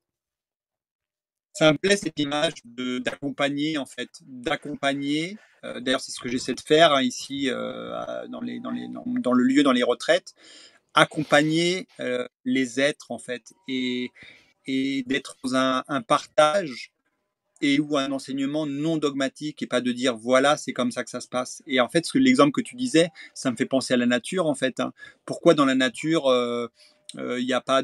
Ça me plaît cette image d'accompagner, en fait, d'accompagner. D'ailleurs, c'est ce que j'essaie de faire, ici dans le lieu, dans les retraites, accompagner les êtres, en fait, et d'être dans un partage et ou un enseignement non dogmatique et pas de dire voilà, c'est comme ça que ça se passe. Et en fait, l'exemple que tu disais, ça me fait penser à la nature, en fait, hein. Pourquoi dans la nature, il n'y a pas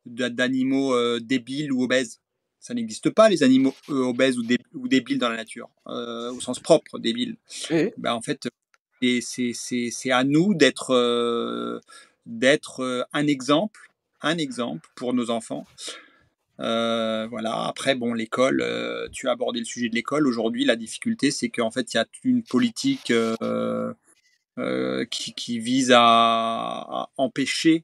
d'animaux débiles ou obèses? Ça n'existe pas, les animaux obèses ou débiles dans la nature, au sens propre, débiles. Et Ben, en fait, c'est à nous d'être un exemple pour nos enfants. Voilà. Après, bon, l'école, tu as abordé le sujet de l'école. Aujourd'hui, la difficulté, c'est qu'en fait, il y a une politique qui vise à empêcher,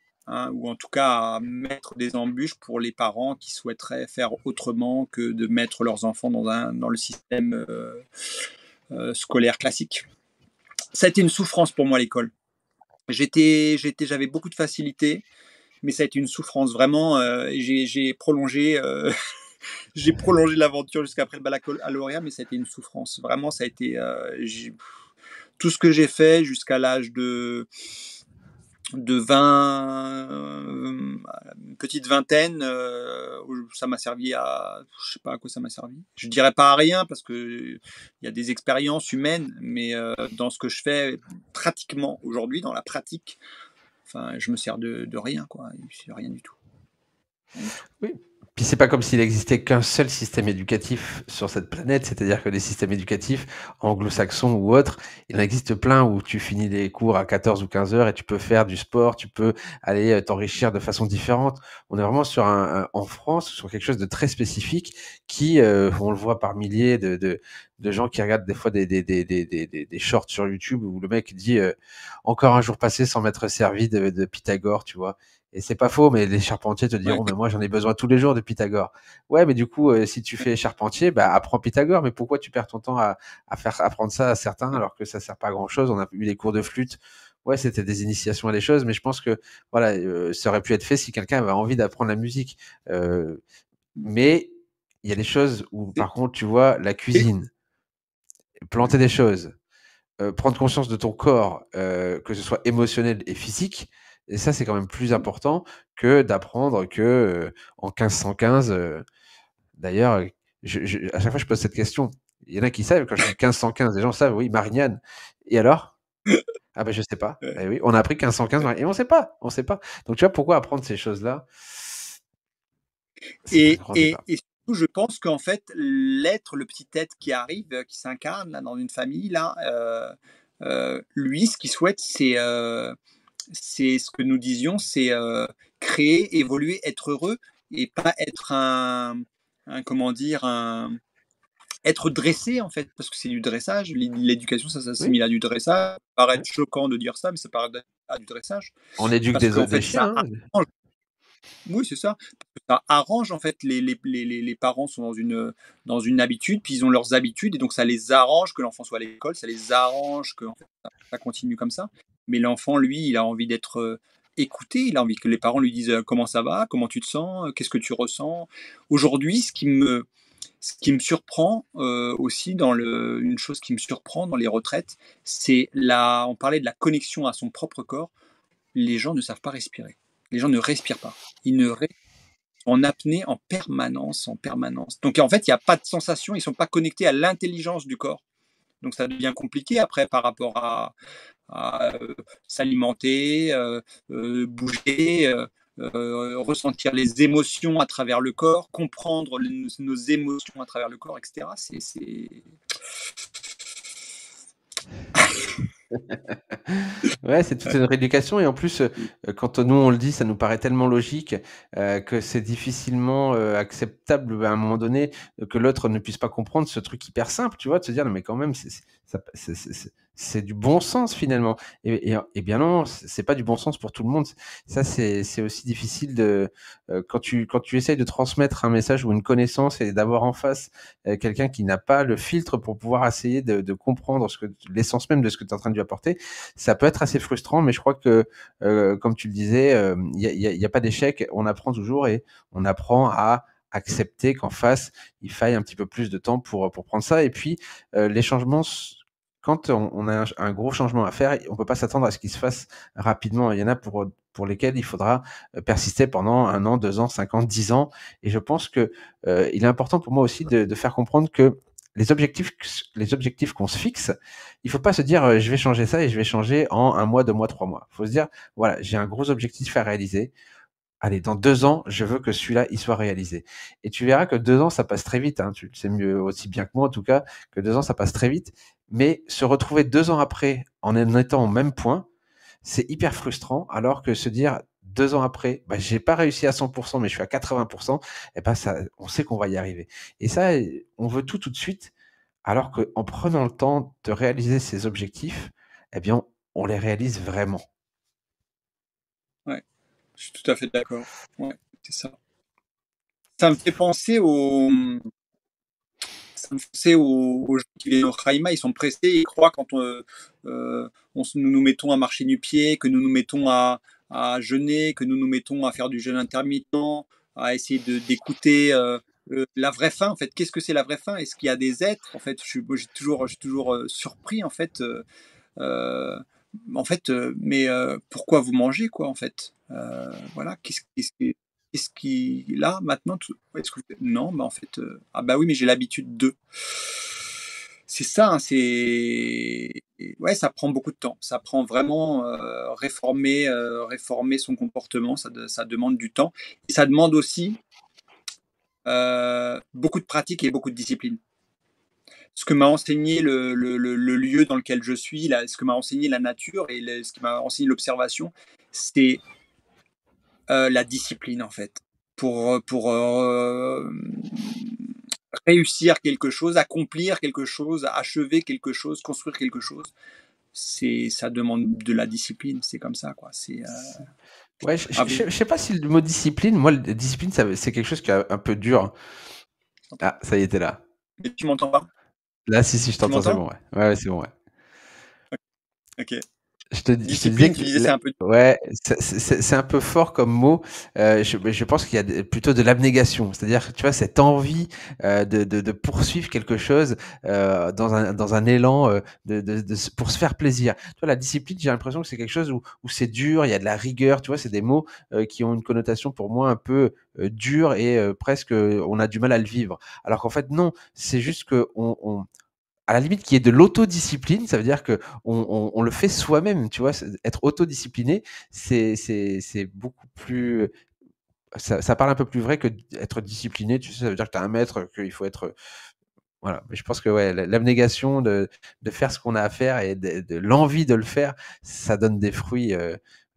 ou en tout cas à mettre des embûches pour les parents qui souhaiteraient faire autrement que de mettre leurs enfants dans le système scolaire classique. Ça a été une souffrance pour moi, l'école. J'avais beaucoup de facilité, mais ça a été une souffrance vraiment. J'ai prolongé j'ai prolongé l'aventure jusqu'après le baccalauréat, mais ça a été une souffrance. Vraiment, ça a été tout ce que j'ai fait jusqu'à l'âge de 20, une petite vingtaine, ça m'a servi à, je sais pas à quoi ça m'a servi. Je dirais pas à rien parce que il y a des expériences humaines, mais dans ce que je fais pratiquement aujourd'hui, dans la pratique, enfin, je me sers de rien, quoi, de rien du tout. Rien du tout. oui, Puis c'est pas comme s'il existait qu'un seul système éducatif sur cette planète, c'est-à-dire que les systèmes éducatifs anglo-saxons ou autres, il en existe plein où tu finis les cours à 14 ou 15 heures et tu peux faire du sport, tu peux aller t'enrichir de façon différente. On est vraiment sur en France, sur quelque chose de très spécifique qui, on le voit par milliers de gens qui regardent des fois des shorts sur YouTube où le mec dit encore un jour passé sans m'être servi de Pythagore, tu vois. Et c'est pas faux, mais les charpentiers te Ouais. diront, mais moi j'en ai besoin tous les jours de Pythagore. Ouais, mais du coup, si tu fais charpentier, bah apprends Pythagore. Mais pourquoi tu perds ton temps à faire apprendre ça à certains alors que ça sert pas à grand chose? On a eu des cours de flûte. Ouais, c'était des initiations à des choses, mais je pense que voilà, ça aurait pu être fait si quelqu'un avait envie d'apprendre la musique. Mais il y a des choses où, Et- par contre, tu vois, la et- cuisine, ouais. planter des choses, prendre conscience de ton corps, que ce soit émotionnel et physique, et ça, c'est quand même plus important que d'apprendre que en 1515. D'ailleurs, à chaque fois, je pose cette question. Il y en a qui savent, quand je dis 1515, les gens savent, oui, Marignane. Et alors? Ah ben, je sais pas. Ouais. Eh oui, on a appris 1515, et on sait pas, on sait pas. Donc, tu vois, pourquoi apprendre ces choses-là? C'est un grand débat. Et surtout, je pense qu'en fait, l'être, le petit être qui arrive, qui s'incarne là dans une famille là, lui, ce qu'il souhaite, c'est ce que nous disions, c'est créer, évoluer, être heureux et pas être un comment dire, être dressé en fait, parce que c'est du dressage. L'éducation, ça Oui, s'assimile à du dressage. Ça paraît ouais. être choquant de dire ça, mais ça paraît à du dressage On éduque parce qu'en des fait, ça chiens, hein. arrange. Oui, c'est ça. Ça arrange en fait les parents sont dans une habitude, puis ils ont leurs habitudes et donc ça les arrange que l'enfant soit à l'école, ça les arrange que en fait, ça continue comme ça. Mais l'enfant, lui, il a envie d'être, écouté, il a envie que les parents lui disent, «Comment ça va? Comment tu te sens? Qu'est-ce que tu ressens?» Aujourd'hui, ce qui me surprend, aussi dans une chose qui me surprend dans les retraites, c'est la on parlait de la connexion à son propre corps, les gens ne savent pas respirer. Les gens ne respirent pas. Ils ne respirent en apnée en permanence, en permanence. Donc en fait, il y a pas de sensation, ils sont pas connectés à l'intelligence du corps. Donc ça devient compliqué après par rapport à s'alimenter, bouger, ressentir les émotions à travers le corps, comprendre nos émotions à travers le corps, et cetera. C'est Ouais, c'est toute une rééducation et en plus, quand nous on le dit, ça nous paraît tellement logique, que c'est difficilement, acceptable à un moment donné, que l'autre ne puisse pas comprendre ce truc hyper simple, tu vois? De se dire: «Non mais quand même, c'est du bon sens finalement» et bien non, c'est pas du bon sens pour tout le monde. Ça, c'est aussi difficile quand tu essayes de transmettre un message ou une connaissance et d'avoir en face, quelqu'un qui n'a pas le filtre pour pouvoir essayer de comprendre l'essence même de ce que tu es en train de lui apporter, ça peut être assez frustrant, mais je crois que, comme tu le disais, il y a pas d'échec. On apprend toujours et on apprend à accepter qu'en face, il faille un petit peu plus de temps pour prendre ça et puis, les changements quand on a un gros changement à faire, on peut pas s'attendre à ce qu'il se fasse rapidement. Il y en a pour lesquels il faudra, persister pendant 1 an, 2 ans, 5 ans, 10 ans et je pense que, il est important pour moi aussi de faire comprendre que les objectifs qu'on se fixe, il faut pas se dire, «Je vais changer ça et je vais changer en 1 mois, 2 mois, 3 mois». Il faut se dire: «Voilà, j'ai un gros objectif à réaliser. Allez, dans 2 ans, je veux que celui-là, il soit réalisé» et tu verras que 2 ans, ça passe très vite, hein. Tu le sais mieux aussi bien que moi, en tout cas, que 2 ans, ça passe très vite, mais se retrouver 2 ans après en étant au même point, c'est hyper frustrant, alors que se dire 2 ans après, bah, j'ai pas réussi à 100 mais je suis à 80 et ben ça on sait qu'on va y arriver et ça, on veut tout de suite, alors qu'en prenant le temps de réaliser ses objectifs, eh bien, on les réalise vraiment. ouais, je suis tout à fait d'accord. Ouais, c'est ça. Ça me fait penser aux, Ça me fait penser aux gens qui viennent au Khaïma, ils sont pressés, ils croient quand nous nous mettons à marcher du pied, que nous nous mettons à jeûner, que nous nous mettons à faire du jeûne intermittent, à essayer d'écouter la vraie faim. En fait, qu'est-ce que c'est la vraie faim? Est-ce qu'il y a des êtres? En fait, je suis toujours surpris euh, mais pourquoi vous mangez quoi en fait? Voilà, qu'est-ce qui là maintenant est-ce que non, bah en fait, ah bah oui, mais j'ai l'habitude de. C'est ça, hein, c'est ouais, ça prend beaucoup de temps. Ça prend vraiment réformer son comportement, ça demande du temps et ça demande aussi beaucoup de pratique et beaucoup de discipline. Ce que m'a enseigné le lieu dans lequel je suis, ce que m'a enseigné la nature et ce qui m'a enseigné l'observation, c'est la discipline en fait. Pour réussir quelque chose, accomplir quelque chose, achever quelque chose, construire quelque chose, ça demande de la discipline. C'est comme ça, quoi. Ouais, je sais pas si le mot discipline, moi, discipline, c'est quelque chose qui est un peu dur. Ah, ça y est, t'es là. Tu m'entends pas? Là, si, je Tu t'entends, c'est m'entends? bon, ouais. Ouais, c'est bon, ouais. Ok. Je te disais Discipline, que tu disais, c'est un peu. ouais, c'est un peu fort comme mot. Mais je pense qu'il y a plutôt de l'abnégation, c'est-à-dire, tu vois, cette envie de poursuivre quelque chose dans un élan pour se faire plaisir. Tu vois, la discipline, j'ai l'impression que c'est quelque chose où c'est dur, il y a de la rigueur, tu vois, c'est des mots qui ont une connotation pour moi un peu dure et presque on a du mal à le vivre. Alors qu'en fait, non, c'est juste que à la limite, qu'il y ait de l'autodiscipline, ça veut dire que on le fait soi-même, tu vois. Être autodiscipliné, c'est beaucoup plus. Ça parle un peu plus vrai que être discipliné. Tu sais, ça veut dire que tu as un maître, qu'il faut être. Voilà. Mais je pense que ouais, l'abnégation de faire ce qu'on a à faire et de l'envie de le faire, ça donne des fruits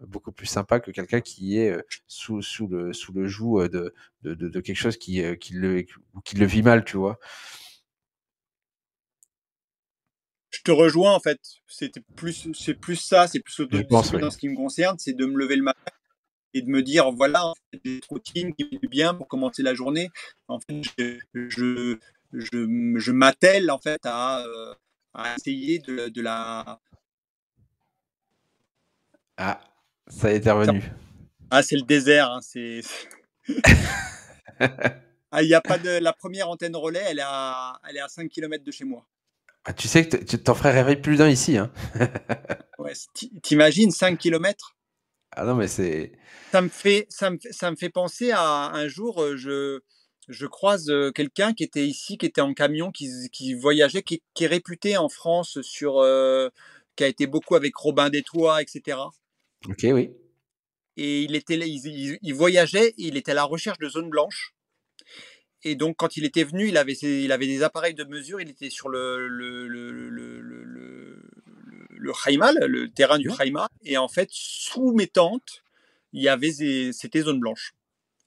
beaucoup plus sympas que quelqu'un qui est sous le joug de quelque chose qui le vit mal, tu vois. Je te rejoins en fait. C'est plus ça, c'est plus Je pense, l'autodiscipline oui. en ce qui me concerne, c'est de me lever le matin et de me dire voilà, en fait, j'ai une routine qui me fait bien pour commencer la journée. En fait, je m'attelle en fait à essayer de la. Ah, ça est revenu. Ah, c'est le désert. Hein, ah, il y a pas de la première antenne relais, elle est à 5 km de chez moi. Ah, tu sais que tu t'en ferais rêver plus d'un ici, hein. Ouais, t'imagines 5 km? Ah non, mais c'est. Ça me fait penser à un jour, je croise quelqu'un qui était ici, qui était en camion, qui voyageait, qui est réputé en France qui a été beaucoup avec Robin des Toits, etc. Ok, oui. Et il voyageait, et il était à la recherche de zones blanches. Et donc, quand il était venu, il avait des appareils de mesure. Il était sur le Haïmal, le terrain du Ouais. Haïma. Et en fait, sous mes tentes, c'était zone blanche.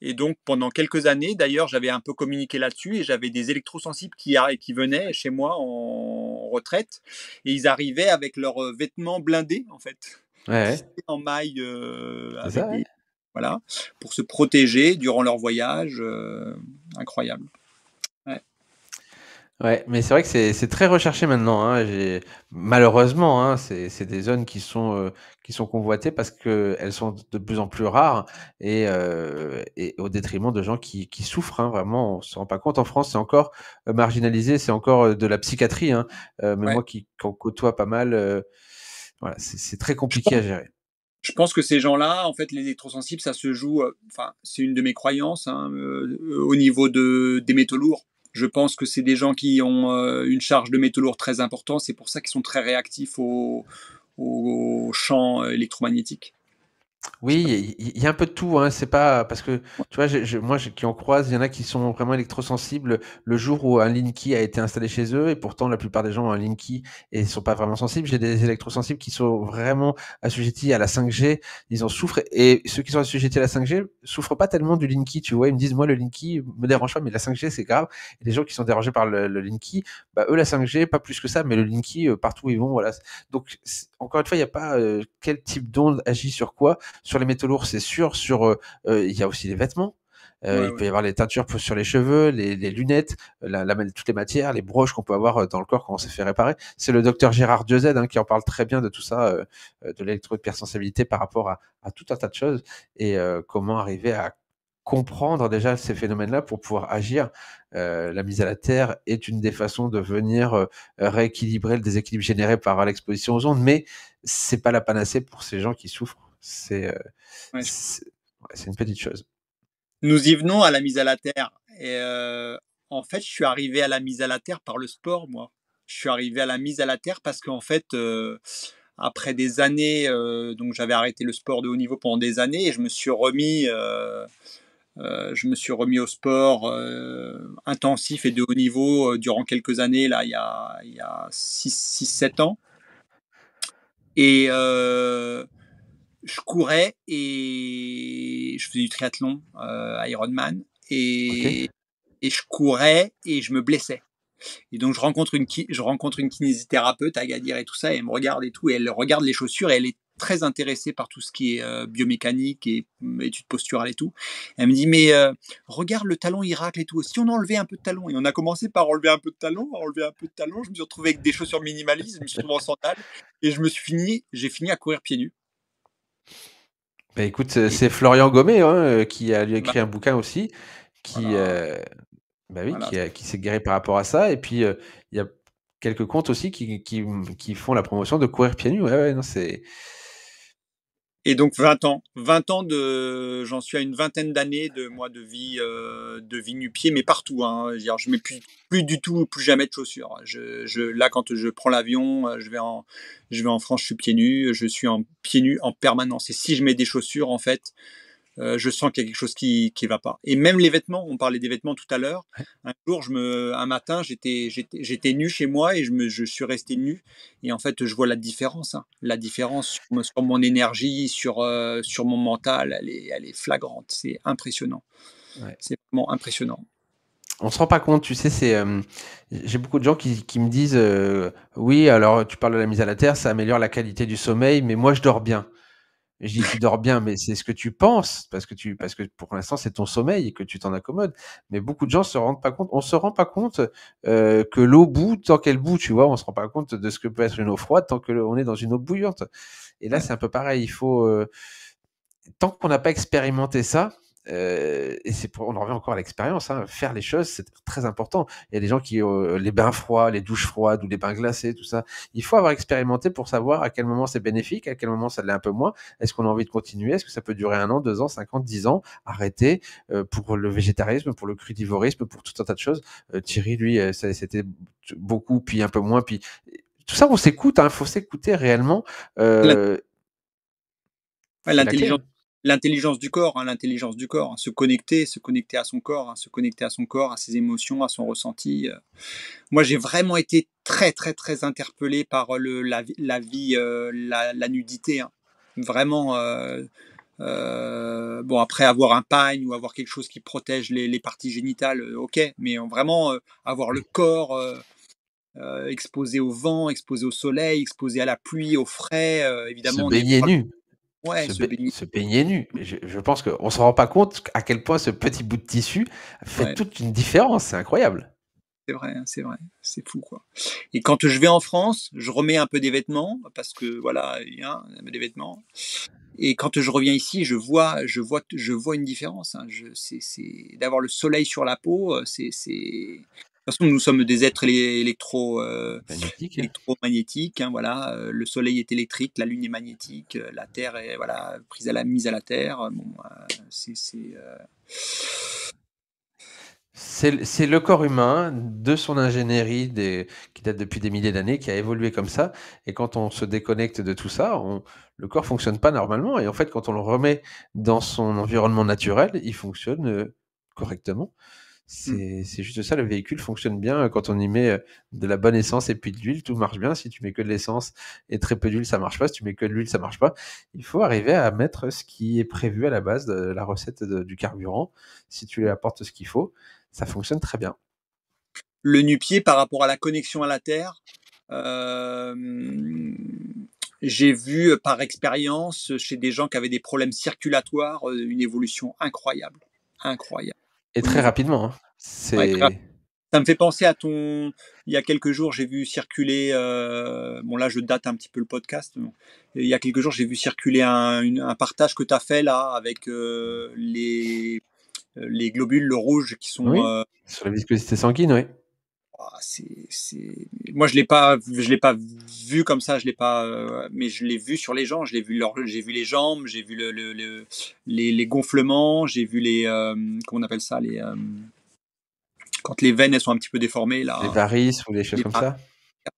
Et donc, pendant quelques années, d'ailleurs, j'avais un peu communiqué là-dessus et j'avais des électrosensibles qui venaient chez moi en retraite et ils arrivaient avec leurs vêtements blindés, en fait, Ouais, ouais. tissés en maille C'est ça, avec ouais. des. Voilà, pour se protéger durant leur voyage. Incroyable. Ouais. Ouais, mais c'est vrai que c'est très recherché maintenant, hein. Malheureusement, hein, c'est des zones qui sont convoitées parce qu'elles sont de plus en plus rares et au détriment de gens qui souffrent, hein, vraiment. On se rend pas compte. En France, c'est encore marginalisé, c'est encore de la psychiatrie, hein. Mais Ouais. moi qui en côtoie pas mal, voilà, c'est très Je compliqué pense, à gérer. je pense que ces gens-là, en fait, les électrosensibles, ça se joue, enfin, c'est une de mes croyances, hein, au niveau des métaux lourds. Je pense que c'est des gens qui ont une charge de métaux lourds très importante. C'est pour ça qu'ils sont très réactifs aux champs électromagnétiques. Oui, il y a un peu de tout, hein. C'est pas parce que, tu vois, moi, qui en croise, il y en a qui sont vraiment électrosensibles le jour où un Linky a été installé chez eux et pourtant la plupart des gens ont un Linky et sont pas vraiment sensibles. J'ai des électrosensibles qui sont vraiment assujettis à la 5G. Ils en souffrent et ceux qui sont assujettis à la 5G souffrent pas tellement du Linky, tu vois. Ils me disent, moi, le Linky me dérange pas, mais la 5G, c'est grave. Et les gens qui sont dérangés par le Linky, bah, eux, la 5G, pas plus que ça, mais le Linky, partout où ils vont, voilà. Donc, encore une fois, il n'y a pas quel type d'onde agit sur quoi. Sur les métaux lourds, c'est sûr. Il y a aussi les vêtements. Ouais, Il ouais. peut y avoir les teintures sur les cheveux, les lunettes, toutes les matières, les broches qu'on peut avoir dans le corps quand on s'est fait réparer. C'est le docteur Gérard Dieuzel, hein, qui en parle très bien de tout ça, de l'électrohypersensibilité par rapport à tout un tas de choses et comment arriver à comprendre déjà ces phénomènes-là pour pouvoir agir. La mise à la terre est une des façons de venir rééquilibrer le déséquilibre généré par l'exposition aux ondes, mais c'est pas la panacée pour ces gens qui souffrent. Ouais. C'est ouais, c'est une petite chose. Nous y venons à la mise à la terre. Et en fait, je suis arrivé à la mise à la terre par le sport, moi. Je suis arrivé à la mise à la terre parce qu'en fait, après des années, donc j'avais arrêté le sport de haut niveau pendant des années et je me suis remis Je me suis remis au sport intensif et de haut niveau durant quelques années, là, il y a 6-7 ans. Et je courais et je faisais du triathlon, Ironman, OK. et je courais et je me blessais. Et donc je rencontre une kinésithérapeute, Agadir et tout ça, et elle me regarde et tout, et elle regarde les chaussures, et elle est très intéressée par tout ce qui est biomécanique et études posturales et tout. Elle me dit, mais regarde le talon, il racle et tout. Si on enlevait un peu de talon, et on a commencé par enlever un peu de talon, enlever un peu de talon, je me suis retrouvé avec des chaussures minimalistes, je me suis retrouvé en sandales, et j'ai fini à courir pieds nus. Bah, écoute, Et c'est Florian Gomez, hein, qui a lui bah, écrit un bouquin aussi, qui, voilà, bah, oui, voilà. qui s'est guéri par rapport à ça et puis, il y a quelques comptes aussi qui font la promotion de courir pieds nus. Ouais, ouais, non, c'est Et donc 20 ans j'en suis à une vingtaine d'années de vie nu-pied, mais partout, hein. Je veux dire, je mets plus du tout, plus jamais de chaussures. Là, quand je prends l'avion, je vais en France, je suis pieds nus, je suis en pieds nus en permanence. Et si je mets des chaussures, en fait, je sens qu'il y a quelque chose qui va pas. Et même les vêtements, on parlait des vêtements tout à l'heure. ouais. Un matin, j'étais nu chez moi et je suis resté nu. Et en fait, je vois la différence, hein. La différence sur mon énergie, sur mon mental, elle est flagrante. C'est impressionnant. Ouais. C'est vraiment impressionnant. On se rend pas compte, tu sais, j'ai beaucoup de gens qui me disent, «Oui, alors tu parles de la mise à la terre, ça améliore la qualité du sommeil, mais moi je dors bien». Et je dis: «Tu dors bien, mais c'est ce que tu penses, parce que pour l'instant c'est ton sommeil et que tu t'en accommodes». Mais beaucoup de gens se rendent pas compte. On se rend pas compte, que l'eau bout tant qu'elle bout, tu vois? On se rend pas compte de ce que peut être une eau froide tant qu'on est dans une eau bouillante. Et là, Ouais. c'est un peu pareil. Il faut, tant qu'on n'a pas expérimenté ça, et on en revient encore à l'expérience, hein, faire les choses, c'est très important. Il y a des gens qui, les bains froids, les douches froides ou les bains glacés, tout ça. Il faut avoir expérimenté pour savoir à quel moment c'est bénéfique, à quel moment ça l'est un peu moins. Est-ce qu'on a envie de continuer? Est-ce que ça peut durer 1 an, 2 ans, 5 ans, 10 ans? Arrêter, pour le végétarisme, pour le crudivorisme, pour tout un tas de choses. Thierry, lui, c'était beaucoup, puis un peu moins, puis tout ça, on s'écoute, hein, faut s'écouter réellement. L'in- Euh, ouais, c'est la clé, hein. l'intelligence du corps, hein, l'intelligence du corps, hein. Se connecter à son corps, hein, se connecter à son corps, à ses émotions, à son ressenti. Moi, j'ai vraiment été très, très, très interpellé par la vie, la nudité, hein. Vraiment, bon, après avoir un pagne ou avoir quelque chose qui protège les parties génitales, ok, mais vraiment avoir le corps exposé au vent, exposé au soleil, exposé à la pluie, au frais, Se évidemment, on est baigner nu. ouais, se baigner, Se baigner nu. Mais je pense qu'on se rend pas compte à quel point ce petit bout de tissu fait ouais, toute une différence. C'est incroyable. c'est vrai, hein, c'est vrai, c'est fou quoi. Et quand je vais en France, je remets un peu des vêtements parce que voilà, il y a des vêtements. Et quand je reviens ici, je vois une différence, hein. C'est d'avoir le soleil sur la peau, de toute façon, nous sommes des êtres Magnétique, hein. électromagnétiques, hein, voilà. Le soleil est électrique, la lune est magnétique, la Terre est voilà mise à la Terre. Bon, c'est C'est le corps humain, de son ingénierie qui date depuis des milliers d'années, qui a évolué comme ça. Et quand on se déconnecte de tout ça, le corps fonctionne pas normalement. Et en fait, quand on le remet dans son environnement naturel, il fonctionne correctement. mmh. C'est juste ça, le véhicule fonctionne bien quand on y met de la bonne essence et puis de l'huile, tout marche bien. Si tu mets que de l'essence et très peu d'huile, ça marche pas. Si tu mets que de l'huile, ça marche pas. Il faut arriver à mettre ce qui est prévu à la base de la recette du carburant. Si tu lui apportes ce qu'il faut, ça fonctionne très bien. Le nu-pied par rapport à la connexion à la Terre, hem, j'ai vu par expérience chez des gens qui avaient des problèmes circulatoires, une évolution incroyable, incroyable Et au très niveau rapidement, hein. ouais, C'est ça me fait penser à ton il y a quelques jours, j'ai vu circuler, bon là je date un petit peu le podcast, il y a quelques jours, j'ai vu circuler un partage que tu as fait là avec, les globules rouges qui sont, oui, sur la viscosité sanguine, oui. ah, moi je l'ai pas vu comme ça, je l'ai pas, mais je l'ai vu sur les gens, j'ai vu les jambes, j'ai vu les gonflements, j'ai vu comment on appelle ça, quand les veines elles sont un petit peu déformées Les là, varices ou les choses les comme varices,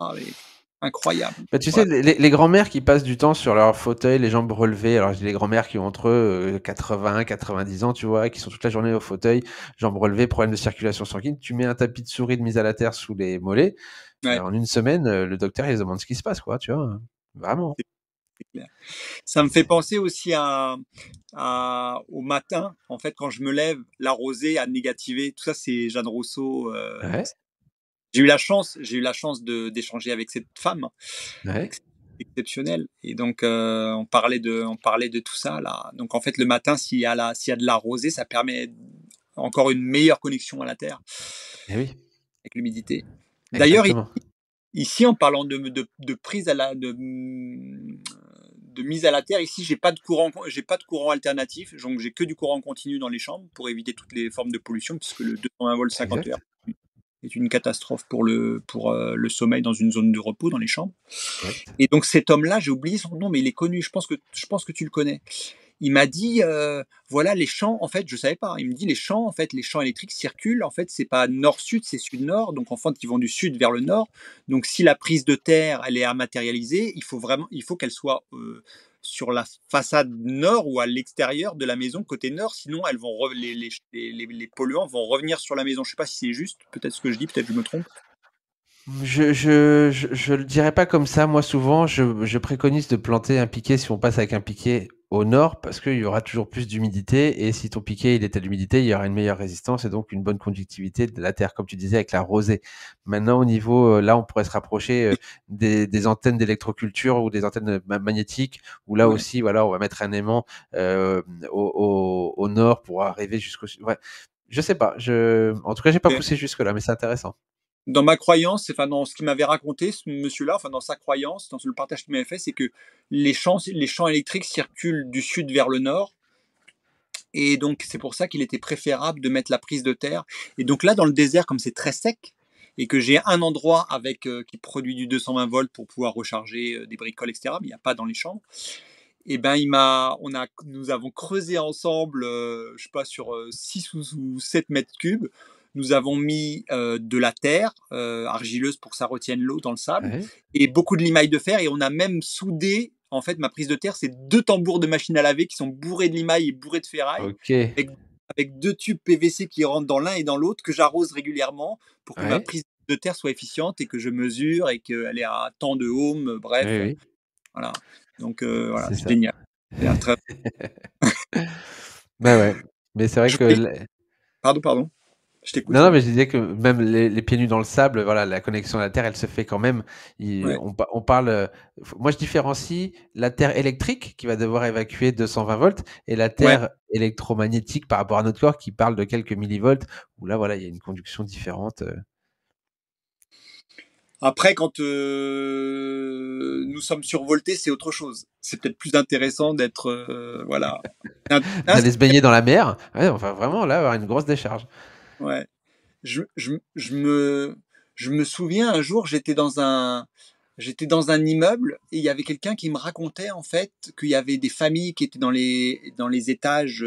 ça. et cetera. incroyable. Bah, tu sais, Ouais, les grands-mères qui passent du temps sur leur fauteuil, les jambes relevées, alors je dis les grands-mères qui ont entre 80, 90 ans, tu vois, qui sont toute la journée au fauteuil, jambes relevées, problème de circulation sanguine. Tu mets un tapis de souris de mise à la terre sous les mollets, ouais, en une semaine, le docteur, il se demande ce qui se passe, quoi, tu vois? Vraiment. c'est clair. Ça me fait penser aussi au matin, en fait, quand je me lève, la rosée à négativer, tout ça, c'est Jeanne Rousseau. Ouais, J'ai eu la chance d'échanger avec cette femme, ouais. exceptionnelle. Et donc, on parlait de tout ça là. Donc, en fait, le matin, s'il y a de la rosée, ça permet encore une meilleure connexion à la terre Eh oui, avec l'humidité. D'ailleurs, exactement. ici, en parlant de prise à de mise à la terre, ici, j'ai pas de courant alternatif, donc j'ai que du courant continu dans les chambres pour éviter toutes les formes de pollution, puisque le 220 volts 50 Hz Exact, est une catastrophe pour le sommeil dans une zone de repos dans les chambres. exact. Et donc cet homme-là, j'ai oublié son nom, mais il est connu. Je pense que tu le connais. Il m'a dit, voilà, les champs, en fait, je savais pas. Il me dit, les champs, en fait, les champs électriques circulent. En fait, c'est pas nord-sud, c'est sud-nord. Donc, en fait, ils vont du sud vers le nord. Donc, si la prise de terre, elle est à matérialiser, il faut qu'elle soit sur la façade nord ou à l'extérieur de la maison côté nord. Sinon, les polluants vont revenir sur la maison. Je sais pas si c'est juste. Peut-être ce que je dis, peut-être que je me trompe. Je le dirais pas comme ça. Moi, souvent, je préconise de planter un piquet si on passe avec un piquet au nord, parce qu'il y aura toujours plus d'humidité. Et si ton piquet il est à l'humidité, il y aura une meilleure résistance et donc une bonne conductivité de la terre, comme tu disais, avec la rosée. Maintenant, au niveau, là, on pourrait se rapprocher des antennes d'électroculture ou des antennes magnétiques, où là Ouais. aussi, voilà, on va mettre un aimant au nord pour arriver jusqu'au. Ouais. Je sais pas. En tout cas, j'ai pas poussé jusque-là, mais c'est intéressant. Dans ma croyance, enfin dans ce qu'il m'avait raconté, ce monsieur-là, enfin dans sa croyance, dans le partage qu'il m'avait fait, c'est que les champs électriques circulent du sud vers le nord. Et donc, c'est pour ça qu'il était préférable de mettre la prise de terre. Et donc là, dans le désert, comme c'est très sec, et que j'ai un endroit qui produit du 220 volts pour pouvoir recharger des bricoles, etc., mais il n'y a pas dans les chambres, et ben nous avons creusé ensemble, je sais pas, sur 6 ou 7 mètres cubes. Nous avons mis de la terre argileuse pour que ça retienne l'eau dans le sable Ouais. et beaucoup de limaille de fer. Et on a même soudé, en fait, ma prise de terre, c'est deux tambours de machine à laver qui sont bourrés de limaille et bourrés de ferraille, OK. avec, avec deux tubes PVC qui rentrent dans l'un et dans l'autre, que j'arrose régulièrement pour que ma Ouais. prise de terre soit efficiente et que je mesure et qu'elle est à tant de ohm, Oui, bref, oui, voilà. Donc voilà, c'est c'est ça. génial. C'est un très Bah, ouais, mais c'est vrai Je que voulais l pardon, je t'écoute, non, non, oui. mais je disais que même les pieds nus dans le sable, voilà, la connexion à la terre, elle se fait quand même. Ouais, On parle, moi je différencie la terre électrique qui va devoir évacuer 220 volts et la ouais. terre électromagnétique par rapport à notre corps qui parle de quelques millivolts où là, voilà, il y a une conduction différente. Après quand, nous sommes survoltés, c'est autre chose. C'est peut-être plus intéressant d'être, voilà. Un D'aller se baigner dans la mer, ouais, enfin vraiment là, avoir une grosse décharge. Ouais. Je je je me je me souviens un jour, j'étais dans un immeuble et il y avait quelqu'un qui me racontait en fait qu'il y avait des familles qui étaient dans les étages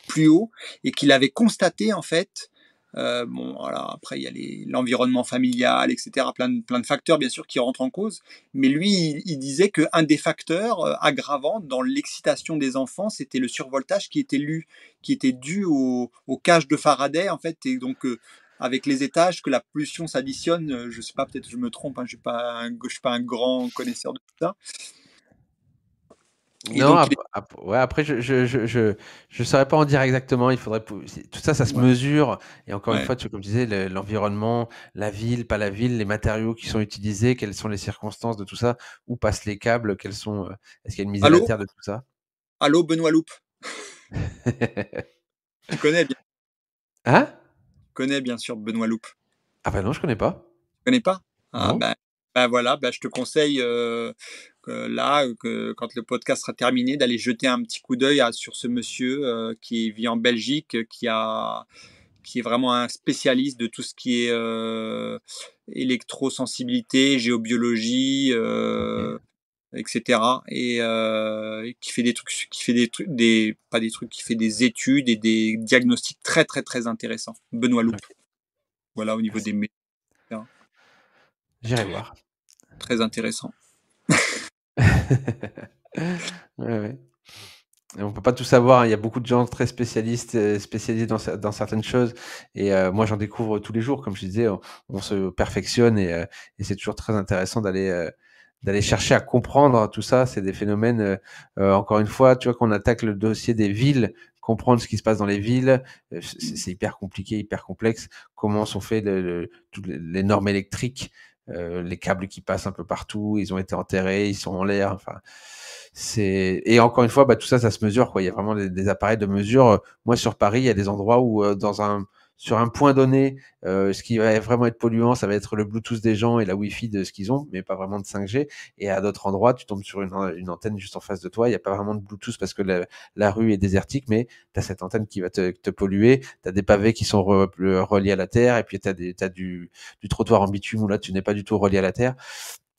plus hauts et qu'il avait constaté en fait. Bon, voilà, après il y a l'environnement familial, etc. Plein de facteurs bien sûr qui rentrent en cause. Mais lui, il disait qu'un des facteurs aggravants dans l'excitation des enfants, c'était le survoltage qui était dû au cage de Faraday en fait. Et donc avec les étages, que la pollution s'additionne. Je sais pas, peut-être que je me trompe, hein, je suis pas un grand connaisseur de tout ça. Et Non, donc, ouais, après, je saurais pas en dire exactement. Il faudrait, tout ça, ça se ouais, mesure. Et encore une ouais. fois, tu, comme tu disais, l'environnement, la ville, pas la ville, les matériaux qui sont utilisés, quelles sont les circonstances de tout ça, où passent les câbles, est-ce qu'il y a une mise à la Allô, terre de tout ça? allô, Benoît Loupe. Tu Hein? connais bien sûr Benoît Loupe. Ah bah non, je connais pas. Tu connais pas? Ah Non. ben voilà, ben je te conseille que quand le podcast sera terminé, d'aller jeter un petit coup d'œil sur ce monsieur qui vit en Belgique, qui est vraiment un spécialiste de tout ce qui est électrosensibilité, géobiologie, Ok. etc. Et qui fait des trucs, pas des trucs, qui fait des études et des diagnostics très très très intéressants. Benoît Loupe, Ok. voilà au niveau des Merci. médecins. J'irai voir. très intéressant. Ouais, ouais. Et on peut pas tout savoir, hein. Il y a beaucoup de gens très spécialistes, spécialisés dans certaines choses et moi j'en découvre tous les jours. Comme je disais, on se perfectionne et c'est toujours très intéressant d'aller chercher à comprendre tout ça. C'est des phénomènes, encore une fois, tu vois, qu'on attaque le dossier des villes, comprendre ce qui se passe dans les villes, c'est hyper compliqué, hyper complexe. Comment sont faits toutes les normes électriques, les câbles qui passent un peu partout, ils ont été enterrés, ils sont en l'air, enfin et encore une fois, bah, tout ça, ça se mesure, quoi. Il y a vraiment des appareils de mesure. Moi, sur Paris, il y a des endroits où, sur un point donné, ce qui va vraiment être polluant, ça va être le Bluetooth des gens et la Wi-Fi de ce qu'ils ont, mais pas vraiment de 5G. Et à d'autres endroits, tu tombes sur une antenne juste en face de toi. Il n'y a pas vraiment de Bluetooth parce que la rue est désertique, mais tu as cette antenne qui va te polluer. Tu as des pavés qui sont reliés à la terre, et puis tu as du trottoir en bitume où là, tu n'es pas du tout relié à la terre.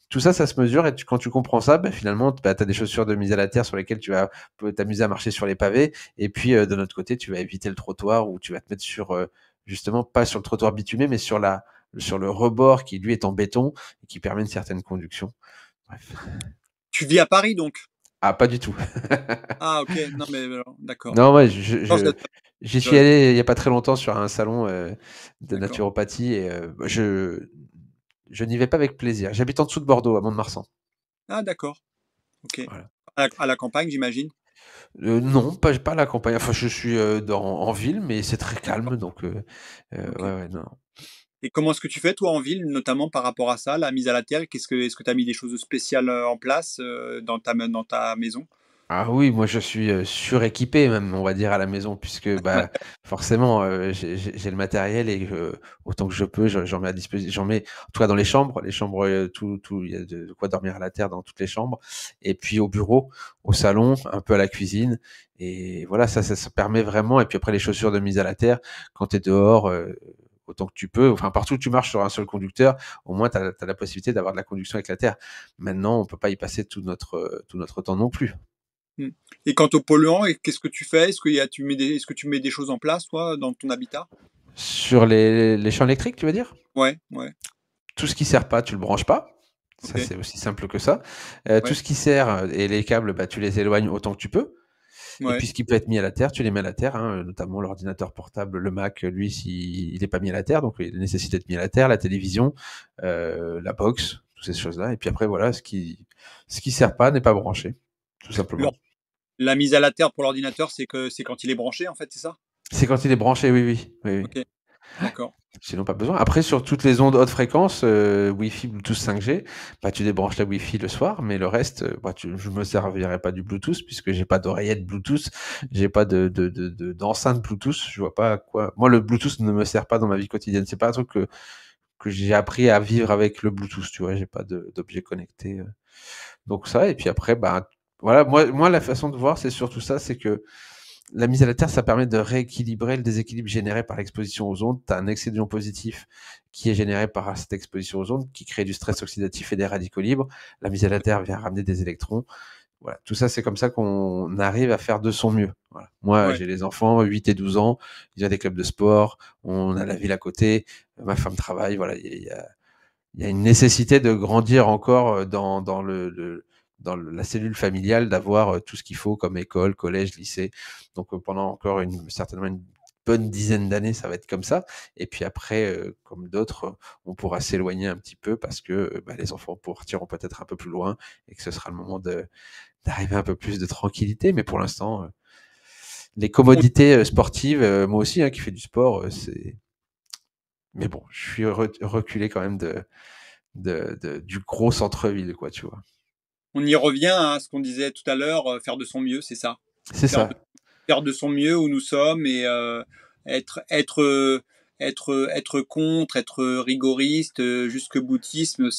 Tout ça, ça se mesure et quand tu comprends ça, bah, finalement, bah, tu as des chaussures de mise à la terre sur lesquelles tu vas t'amuser à marcher sur les pavés. Et puis, de notre côté, tu vas éviter le trottoir ou tu vas te mettre justement, pas sur le trottoir bitumé, mais sur le rebord qui, lui, est en béton et qui permet une certaine conduction. Bref. Tu vis à Paris donc? Ah, pas du tout. Ah OK, non mais alors d'accord. Non, ouais, Non, j'y suis je allé il y a pas très longtemps sur un salon de d'accord. naturopathie et je n'y vais pas avec plaisir. J'habite en dessous de Bordeaux, à Mont-de-Marsan. Ah d'accord, OK. Voilà. À la campagne, j'imagine? Non, pas à la campagne. Enfin, je suis, en ville, mais c'est très D'accord, calme donc OK. ouais, ouais, non. Et comment est-ce que tu fais toi en ville, notamment par rapport à ça, la mise à la terre? Est-ce que tu as mis des choses spéciales, en place, dans ta maison? Ah oui, moi je suis, suréquipé même, on va dire à la maison puisque, bah, forcément, j'ai le matériel et autant que je peux, j'en mets à disposition. J'en mets en tout cas dans les chambres, tout il y a de quoi dormir à la terre dans toutes les chambres et puis au bureau, au salon, un peu à la cuisine et voilà, ça permet vraiment et puis après les chaussures de mise à la terre, quand tu es dehors, autant que tu peux, enfin partout où tu marches sur un seul conducteur, au moins tu as la possibilité d'avoir de la conduction avec la terre. Maintenant, on peut pas y passer tout notre temps non plus. Mmh. Et quant aux polluants, et qu'est-ce que tu fais? Est-ce que tu mets des choses en place toi, dans ton habitat? Sur les champs électriques, tu veux dire? Ouais, ouais, Tout ce qui sert pas, tu le branches pas. Ça, OK, c'est aussi simple que ça. Tout ouais, ce qui sert, et les câbles, bah, tu les éloignes autant que tu peux. Et ouais, puis ce qui peut être mis à la terre, tu les mets à la terre, hein, notamment l'ordinateur portable, le Mac, lui, il est pas mis à la terre, donc il nécessite d'être mis à la terre, la télévision, la box, toutes ces choses-là. Et puis après, voilà, ce qui sert pas n'est pas branché, tout l'or simplement. la mise à la terre pour l'ordinateur, c'est quand il est branché en fait, c'est ça? C'est quand il est branché, oui, oui. Oui, oui. OK, d'accord. Sinon, pas besoin. Après, sur toutes les ondes haute fréquence, Wi-Fi, Bluetooth 5G, bah, tu débranches la Wi-Fi le soir, mais le reste, bah, je me servirai pas du Bluetooth puisque j'ai pas d'oreillette Bluetooth, j'ai pas d'enceinte Bluetooth, je vois pas à quoi. Moi, le Bluetooth ne me sert pas dans ma vie quotidienne. C'est pas un truc que j'ai appris à vivre avec le Bluetooth, tu vois. J'ai pas d'objet connecté. Donc ça, et puis après, bah, voilà, moi, la façon de voir, c'est surtout ça, c'est que la mise à la terre, ça permet de rééquilibrer le déséquilibre généré par l'exposition aux ondes. Tu as un excès d'ion positif qui est généré par cette exposition aux ondes, qui crée du stress oxydatif et des radicaux libres. La mise à la terre vient ramener des électrons. Voilà, tout ça, c'est comme ça qu'on arrive à faire de son mieux. Voilà. Moi, Ouais. j'ai les enfants, 8 et 12 ans, ils ont des clubs de sport, on a la ville à côté, ma femme travaille, voilà, il y a une nécessité de grandir encore la cellule familiale, d'avoir tout ce qu'il faut comme école, collège, lycée. Donc pendant encore certainement une bonne dizaine d'années, ça va être comme ça. Et puis après, comme d'autres, on pourra s'éloigner un petit peu parce que bah, les enfants partiront peut-être un peu plus loin et que ce sera le moment d'arriver un peu plus de tranquillité. Mais pour l'instant, les On commodités sportives, moi aussi, hein, qui fais du sport, c'est. Mais bon, je suis reculé quand même du gros centre-ville, quoi, tu vois. on y revient à ce qu'on disait tout à l'heure, faire de son mieux, c'est ça? C'est Faire de ça. faire de son mieux où nous sommes et être être, être contre, être rigoriste, jusque-boutisme,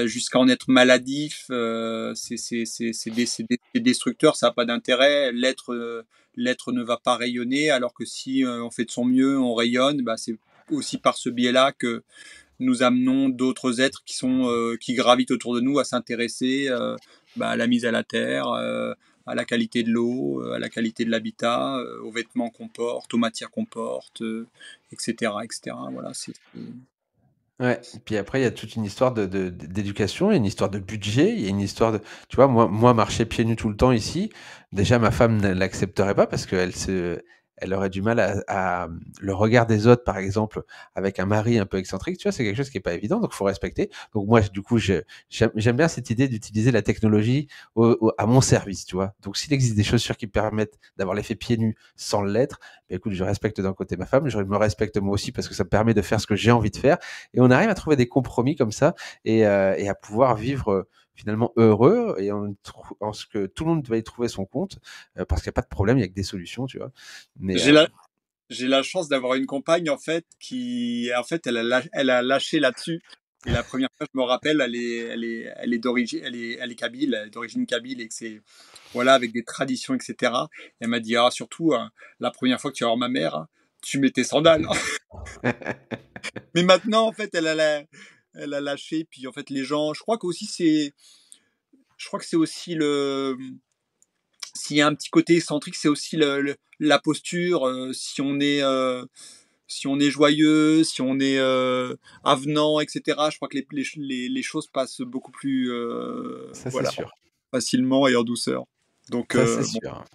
jusqu'à en être maladif, c'est destructeur, ça a pas d'intérêt. L'être ne va pas rayonner alors que si, on fait de son mieux, on rayonne, bah, c'est aussi par ce biais-là que nous amenons d'autres êtres qui gravitent autour de nous à s'intéresser, bah, à la mise à la terre, à la qualité de l'eau, à la qualité de l'habitat, aux vêtements qu'on porte, aux matières qu'on porte, et cetera et cetera. Voilà, c'est Ouais, puis après, il y a toute une histoire d'éducation, il y a une histoire de budget, il y a une histoire de tu vois, moi marcher pieds nus tout le temps ici, déjà ma femme ne l'accepterait pas parce qu'elle aurait du mal le regard des autres, par exemple, avec un mari un peu excentrique, tu vois? C'est quelque chose qui est pas évident, donc faut respecter. Donc moi, du coup, j'aime bien cette idée d'utiliser la technologie à mon service, tu vois? Donc s'il existe des chaussures qui permettent d'avoir l'effet pieds nus sans l'être, bah, écoute, je respecte d'un côté ma femme, je me respecte moi aussi parce que ça me permet de faire ce que j'ai envie de faire et on arrive à trouver des compromis comme ça et à pouvoir vivre finalement heureux et en ce que tout le monde va y trouver son compte parce qu'il n'y a pas de problème, il n'y a que des solutions, tu vois. Mais J'ai la, j'ai la chance d'avoir une compagne, en fait, qui, en fait, elle a lâché là-dessus. Et la première fois, je me rappelle, elle est d'origine, elle est kabyle, elle est d'origine kabyle, et que c'est, voilà, avec des traditions, etc. Elle m'a dit, ah, surtout, la première fois que tu vas voir ma mère, hein, tu mets tes sandales. Mais maintenant, en fait, elle a lâché. Puis, en fait, les gens, je crois que c'est aussi s'il y a un petit côté excentrique, c'est aussi la posture. Si on est joyeux, si on est avenant, etc. Je crois que les choses passent beaucoup plus ça c'est voilà, sûr, facilement et en douceur. Donc, ça c'est bon. sûr.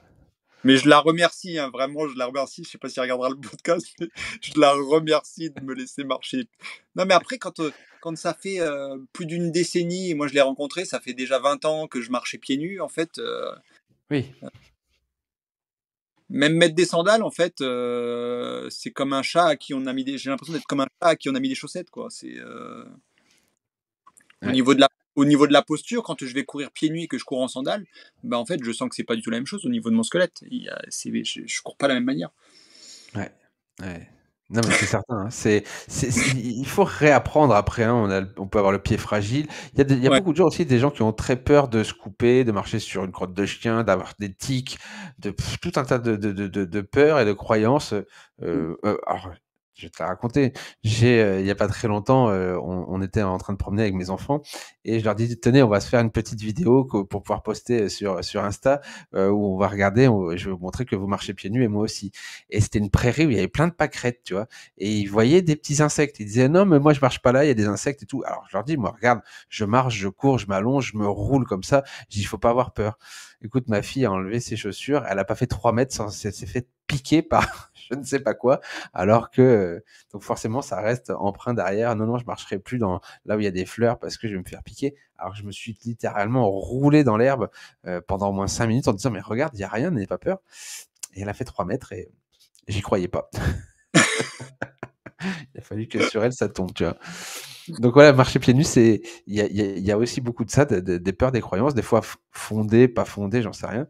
Mais je la remercie, hein, vraiment, je la remercie. Je sais pas si elle regardera le podcast, mais je la remercie de me laisser marcher. Non, mais après, quand ça fait plus d'une décennie, et moi je l'ai rencontré, ça fait déjà 20 ans que je marchais pieds nus, en fait, Oui, même mettre des sandales, en fait, c'est comme un chat à qui on a mis des. J'ai l'impression d'être comme un chat à qui on a mis des chaussettes, quoi. C'est au ouais. niveau de la, au niveau de la posture, quand je vais courir pieds nus et que je cours en sandales, ben en fait, je sens que c'est pas du tout la même chose au niveau de mon squelette. Je cours pas de la même manière. Ouais, ouais. Non, mais c'est certain, hein. Il faut réapprendre après, hein. On peut avoir le pied fragile. Il y a Ouais. beaucoup de gens aussi, des gens qui ont très peur de se couper, de marcher sur une crotte de chien, d'avoir des tics, tout un tas de peurs et de croyances. Alors, je vais te la raconter. Il y a pas très longtemps, on était en train de promener avec mes enfants et je leur dis: «Tenez, on va se faire une petite vidéo pour pouvoir poster sur Insta, où on va regarder, je vais vous montrer que vous marchez pieds nus et moi aussi». Et c'était une prairie où il y avait plein de pâquerettes, tu vois. Et ils voyaient des petits insectes. Ils disaient non, mais moi je marche pas là, il y a des insectes et tout. Alors je leur dis, moi regarde, je marche, je cours, je m'allonge, je me roule comme ça. Je dis, il faut pas avoir peur. Écoute, ma fille a enlevé ses chaussures, elle a pas fait 3 mètres sans, elle s'est fait piquer par je ne sais pas quoi, alors que donc forcément ça reste empreint derrière. Non, non, je marcherai plus dans là où il y a des fleurs parce que je vais me faire piquer. Alors je me suis littéralement roulé dans l'herbe pendant au moins 5 minutes en disant mais regarde, il y a rien, n'ayez pas peur. Et elle a fait 3 mètres et j'y croyais pas. Il a fallu que sur elle, ça tombe, tu vois? Donc voilà, marcher pieds nus, il y a aussi beaucoup de ça, des peurs, des croyances, des fois fondées, pas fondées, j'en sais rien.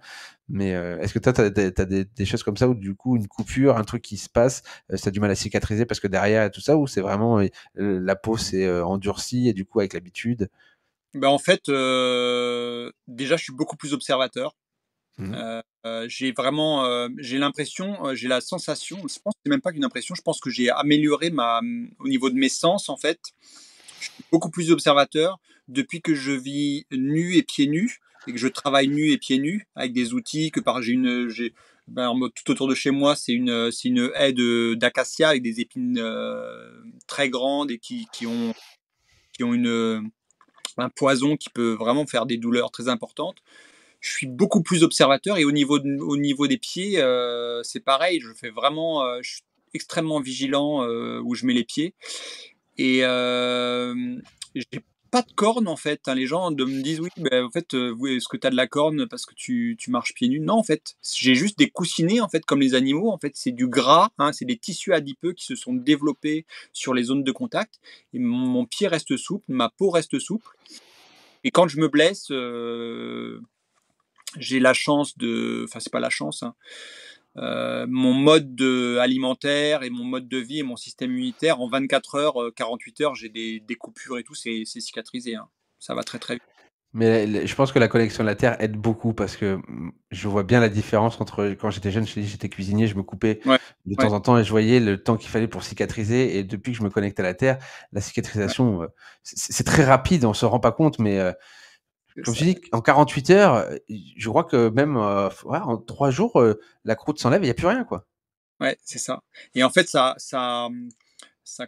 Mais est-ce que toi, tu as des choses comme ça où du coup, une coupure, un truc qui se passe, ça a du mal à cicatriser parce que derrière et tout ça, ou c'est vraiment la peau s'est endurcie et du coup, avec l'habitude? Ben, en fait, déjà, je suis beaucoup plus observateur. Mmh. J'ai vraiment, j'ai l'impression, j'ai la sensation, je pense que c'est même pas qu'une impression, je pense que j'ai amélioré au niveau de mes sens, en fait. Je suis beaucoup plus observateur depuis que je vis nu et pieds nus et que je travaille nu et pieds nus avec des outils que par j'ai ben, tout autour de chez moi, c'est une haie d'acacia avec des épines très grandes et qui ont un poison qui peut vraiment faire des douleurs très importantes. Je suis beaucoup plus observateur et au niveau des pieds, c'est pareil. Je fais vraiment, je suis extrêmement vigilant où je mets les pieds. Et j'ai pas de corne en fait, hein. Les gens me disent oui, ben, en fait, est-ce que tu as de la corne parce que tu marches pieds nus? Non, en fait, j'ai juste des coussinets en fait, comme les animaux. En fait, c'est du gras, hein, c'est des tissus adipeux qui se sont développés sur les zones de contact. Et mon pied reste souple, ma peau reste souple. Et quand je me blesse, j'ai la chance de, enfin c'est pas la chance, hein, mon alimentaire et mon mode de vie et mon système immunitaire, en 24 heures, 48 heures, j'ai des coupures et tout, c'est cicatrisé, hein. Ça va très très vite. Mais je pense que la connexion à la terre aide beaucoup parce que je vois bien la différence entre quand j'étais jeune, je t'ai dit, j'étais cuisinier, je me coupais Ouais, de ouais, temps en temps et je voyais le temps qu'il fallait pour cicatriser. Et depuis que je me connecte à la terre, la ouais, cicatrisation, c'est très rapide, on se rend pas compte, mais c'est comme ça. je dis, en 48 heures, je crois que même ouais, en 3 jours, la croûte s'enlève et il n'y a plus rien, quoi. Ouais, c'est ça. Et en fait,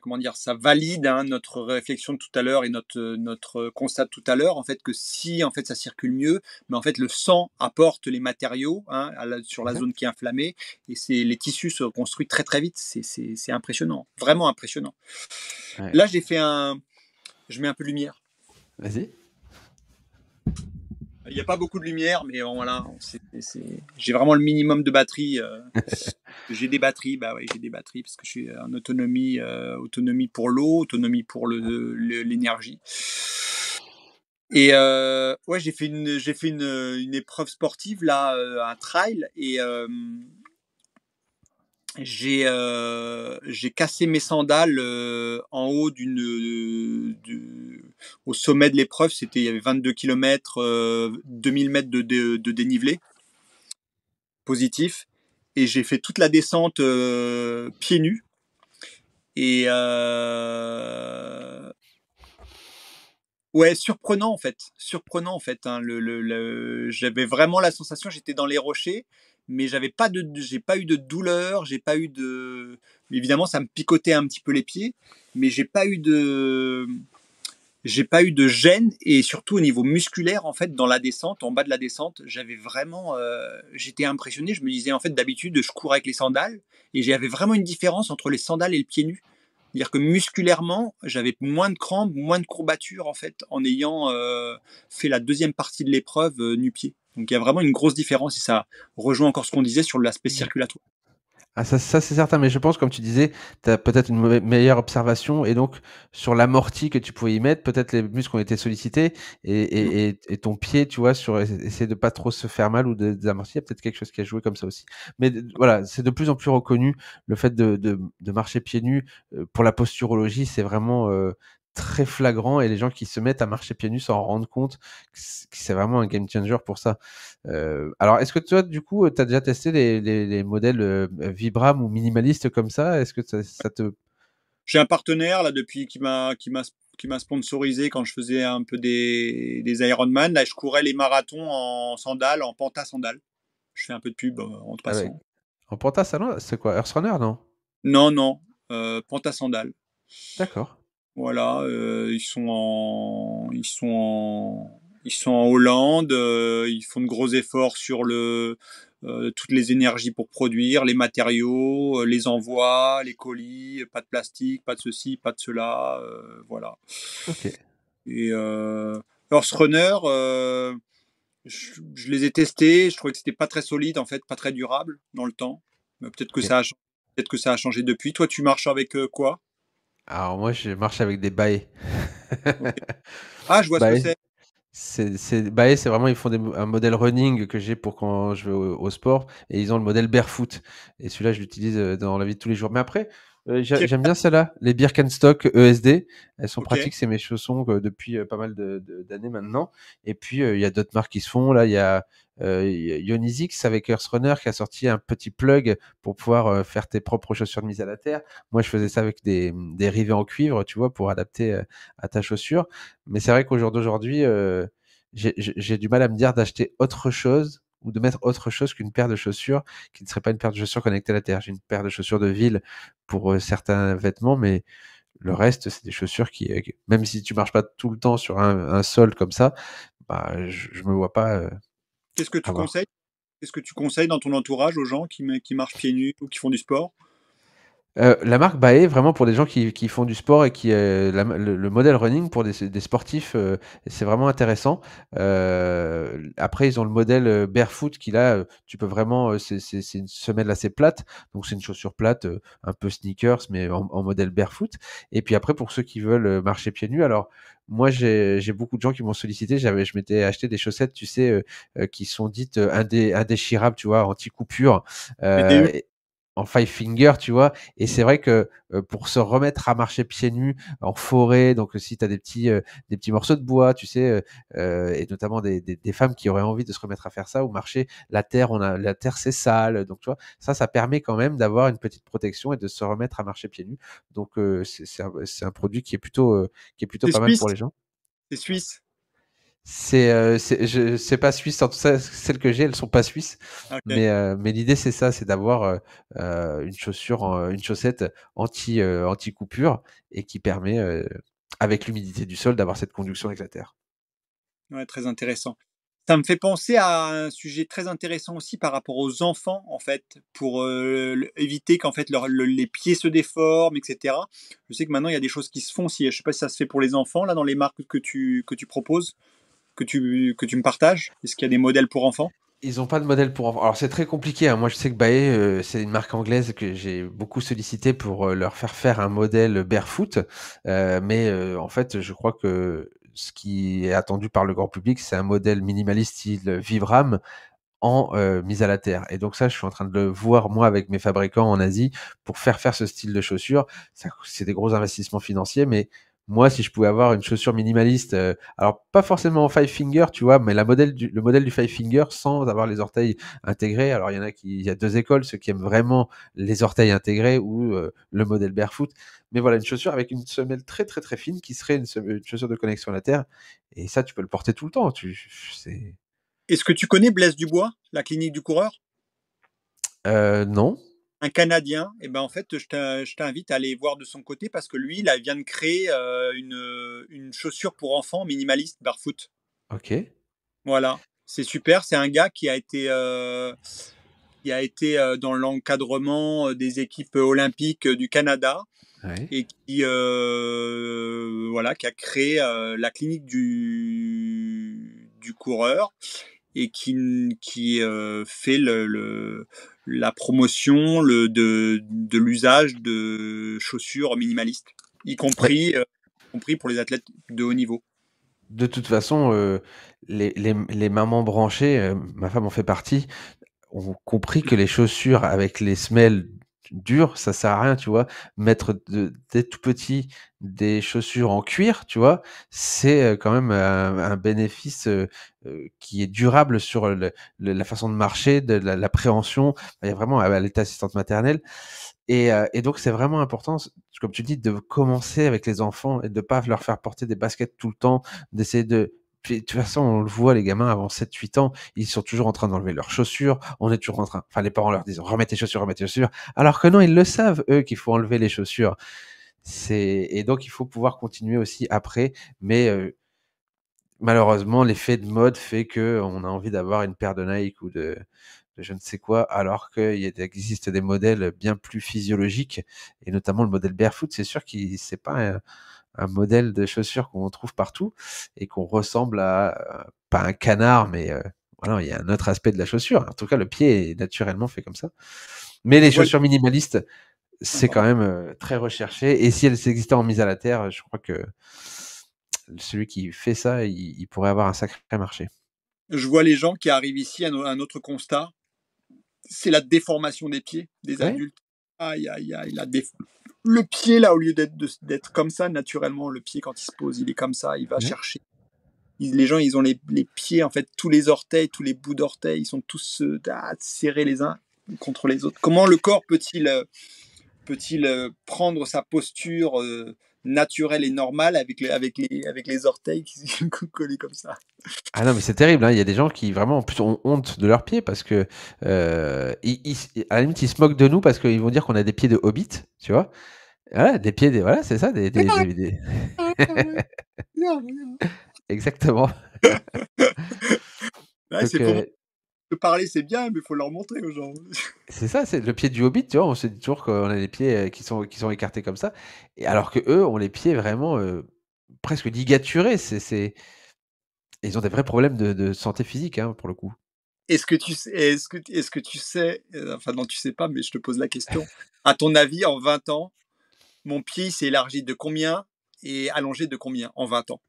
comment dire, ça valide hein, notre réflexion de tout à l'heure et notre constat de tout à l'heure, en fait, que si en fait ça circule mieux, mais en fait le sang apporte les matériaux hein, sur la zone Exact. qui est inflammée et les tissus se construisent très très vite. C'est impressionnant, vraiment impressionnant. Ouais. Là, je mets un peu de lumière. Vas-y. Il n'y a pas beaucoup de lumière, mais bon, voilà, j'ai vraiment le minimum de batterie. J'ai des batteries, bah ouais, j'ai des batteries parce que je suis en autonomie pour l'eau, autonomie pour l'énergie. Et ouais, j'ai fait une épreuve sportive là, un trail et j'ai cassé mes sandales en haut au sommet de l'épreuve. Il y avait 22 km, 2000 mètres de dénivelé positif. Et j'ai fait toute la descente pieds nus. Et ouais, surprenant en fait. Hein. J'avais vraiment la sensation, j'étais dans les rochers, mais j'ai pas eu de douleur, j'ai pas eu de. Évidemment, ça me picotait un petit peu les pieds, mais j'ai pas eu de gêne et surtout au niveau musculaire en fait dans la descente, en bas de la descente, j'étais impressionné. Je me disais en fait d'habitude je cours avec les sandales et j'avais vraiment une différence entre les sandales et le pied nu. C'est-à-dire que musculairement, j'avais moins de crampes, moins de courbatures en fait en ayant fait la deuxième partie de l'épreuve nu-pied. Donc il y a vraiment une grosse différence et ça rejoint encore ce qu'on disait sur l'aspect circulatoire. Ah ça c'est certain, mais je pense comme tu disais, tu as peut-être une meilleure observation et donc sur l'amorti que tu pouvais y mettre, peut-être les muscles ont été sollicités et ton pied, tu vois, sur essayer de pas trop se faire mal ou de désamortir, il y a peut-être quelque chose qui a joué comme ça aussi. Mais voilà, c'est de plus en plus reconnu le fait de marcher pieds nus, pour la posturologie, c'est vraiment, très flagrant et les gens qui se mettent à marcher pieds nus s'en rendent compte que c'est vraiment un game changer pour ça. Alors, est-ce que toi, du coup, tu as déjà testé les modèles Vibram ou minimalistes comme ça? Est-ce que ça te. J'ai un partenaire là depuis qui m'a sponsorisé quand je faisais un peu des Ironman. Là, je courais les marathons en sandales, en penta sandales. Je fais un peu de pub en te Avec. passant. En Panta Salon, c'est quoi? Earth Runner, non? Non, non, penta sandales. D'accord. Voilà, ils sont en Hollande. Ils font de gros efforts sur toutes les énergies pour produire, les matériaux, les envois, les colis, pas de plastique, pas de ceci, pas de cela, voilà. Ok. Et Earth Runner, je les ai testés, je trouvais que c'était pas très solide en fait, pas très durable dans le temps. Mais Ok. peut-être que ça a changé depuis. Toi, tu marches avec quoi? Alors, moi, je marche avec des bails. Ok. Ah, je vois ce que Bae. c'est. Bae, c'est vraiment, ils font un modèle running que j'ai pour quand je vais au sport et ils ont le modèle barefoot. Et celui-là, je l'utilise dans la vie de tous les jours. Mais après, j'aime bien celle-là, les Birkenstock ESD. Elles sont Ok. pratiques, c'est mes chaussons depuis pas mal d'années maintenant. Et puis, il y a d'autres marques qui se font. Là, il y a Ionizix avec Earth Runner qui a sorti un petit plug pour pouvoir faire tes propres chaussures de mise à la terre. Moi, je faisais ça avec des rivets en cuivre, tu vois, pour adapter à ta chaussure. Mais c'est vrai qu'au jour d'aujourd'hui, j'ai du mal à me dire d'acheter autre chose ou de mettre autre chose qu'une paire de chaussures qui ne serait pas une paire de chaussures connectée à la terre. J'ai une paire de chaussures de ville pour certains vêtements, mais le reste, c'est des chaussures même si tu marches pas tout le temps sur un sol comme ça, bah, je me vois pas Qu'est-ce que tu avoir. conseilles? Qu'est-ce que tu conseilles dans ton entourage aux gens qui marchent pieds nus ou qui font du sport? La marque Bae, vraiment pour des gens qui font du sport et qui, le modèle running pour des sportifs, c'est vraiment intéressant. Après ils ont le modèle, barefoot qui là, tu peux vraiment, c'est une semelle assez plate, donc c'est une chaussure plate, un peu sneakers mais en modèle barefoot et puis après pour ceux qui veulent, marcher pieds nus, alors moi j'ai beaucoup de gens qui m'ont sollicité, je m'étais acheté des chaussettes, tu sais, qui sont dites, indéchirables, tu vois, anti-coupure, Mais t'es où? et en five finger, tu vois? Et c'est vrai que, pour se remettre à marcher pieds nus en forêt, donc si tu as des petits morceaux de bois, tu sais, et notamment des femmes qui auraient envie de se remettre à faire ça ou marcher la terre c'est sale, donc tu vois? Ça permet quand même d'avoir une petite protection et de se remettre à marcher pieds nus. Donc c'est un produit qui est plutôt C'est pas mal suisse? pour les gens. C'est suisse? C'est pas suisse. En tout cas, celles que j'ai, elles sont pas suisses. Ok. Mais l'idée, c'est ça, c'est d'avoir une chaussette anti-coupure et qui permet, avec l'humidité du sol, d'avoir cette conduction avec la terre. Ouais, très intéressant. Ça me fait penser à un sujet très intéressant aussi par rapport aux enfants, en fait, pour éviter qu'en fait les pieds se déforment, etc. Je sais que maintenant il y a des choses qui se font. Si, je sais pas si ça se fait pour les enfants là dans les marques que tu proposes, que tu me partages. Est-ce qu'il y a des modèles pour enfants? Ils ont pas de modèle pour enfants. Alors c'est très compliqué, hein. Moi, je sais que Bae, c'est une marque anglaise que j'ai beaucoup sollicité pour leur faire un modèle barefoot. En fait, je crois que ce qui est attendu par le grand public, c'est un modèle minimaliste style Vibram en mise à la terre. Et donc ça, je suis en train de le voir moi avec mes fabricants en Asie pour faire ce style de chaussures. C'est des gros investissements financiers, mais moi, si je pouvais avoir une chaussure minimaliste, alors pas forcément en five finger, tu vois, mais le modèle du five finger sans avoir les orteils intégrés. Alors il y a deux écoles, ceux qui aiment vraiment les orteils intégrés ou le modèle barefoot. Mais voilà, une chaussure avec une semelle très très très fine qui serait une chaussure de connexion à la terre. Et ça, tu peux le porter tout le temps. C'est Est-ce que tu connais Blaise Dubois, la clinique du coureur? Non. Un Canadien, et ben en fait, je t'invite à aller voir de son côté parce que lui, il vient de créer une chaussure pour enfants minimaliste barefoot. OK. Voilà, c'est super. C'est un gars qui a été dans l'encadrement des équipes olympiques du Canada Ouais. et voilà, qui a créé la clinique du coureur et qui fait la promotion de l'usage de chaussures minimalistes, y Mais compris, euh, y compris pour les athlètes de haut niveau. de toute façon, les mamans branchées, ma femme en fait partie, ont compris que les chaussures avec les semelles dures, ça sert à rien, tu vois? Mettre dès tout petit des chaussures en cuir, tu vois? C'est, quand même un bénéfice, qui est durable sur la façon de marcher, de l'appréhension. Il y a vraiment à l'état assistante maternelle et donc c'est vraiment important, comme tu dis, de commencer avec les enfants et de pas leur faire porter des baskets tout le temps, d'essayer de puis de toute façon, on le voit, les gamins avant 7, 8 ans, ils sont toujours en train d'enlever leurs chaussures. On est toujours en train, enfin, les parents leur disent remets tes chaussures, remets tes chaussures. Alors que non, ils le savent, eux, qu'il faut enlever les chaussures. Et donc, il faut pouvoir continuer aussi après. Mais malheureusement, l'effet de mode fait que on a envie d'avoir une paire de Nike ou de je ne sais quoi, alors existe des modèles bien plus physiologiques, et notamment le modèle barefoot. C'est sûr que c'est pas un modèle de chaussures qu'on trouve partout et qu'on ressemble à, pas un canard, mais voilà, il y a un autre aspect de la chaussure. En tout cas, le pied est naturellement fait comme ça. Mais Je les vois chaussures minimalistes, ah, c'est quand pardon. même très recherché. Et si elles existaient en mise à la terre, je crois que celui qui fait ça, il pourrait avoir un sacré marché. Je vois les gens qui arrivent ici, un autre constat, c'est la déformation des pieds des Ouais, adultes. Aïe, aïe, aïe, le pied, là, au lieu d'être comme ça, naturellement, le pied, quand il se pose, il est comme ça, il va ouais. chercher. Les gens, ils ont les pieds, en fait, tous les orteils, tous les bouts d'orteils, ils sont tous serrés les uns contre les autres. Comment le corps peut-il prendre sa posture naturelle et normale avec les orteils qui sont collés comme ça? Ah non, mais c'est terrible, hein. Il y a des gens qui vraiment en plus ont honte de leurs pieds parce que à la limite ils se moquent de nous parce qu'ils vont dire qu'on a des pieds de hobbit, tu vois? Voilà, des pieds, voilà, c'est ça, exactement. Ouais, Donc, c'est pour parler, c'est bien, mais il faut leur montrer aux gens. c'est ça, c'est le pied du hobbit, tu vois? On se dit toujours qu'on a les pieds, qui sont écartés comme ça, et alors qu'eux ont les pieds vraiment, presque ligaturés. Ils ont des vrais problèmes de santé physique, hein, pour le coup. Est-ce que tu sais, enfin non, tu sais pas, mais je te pose la question. À ton avis, en 20 ans, mon pied s'est élargi de combien et allongé de combien en 20 ans?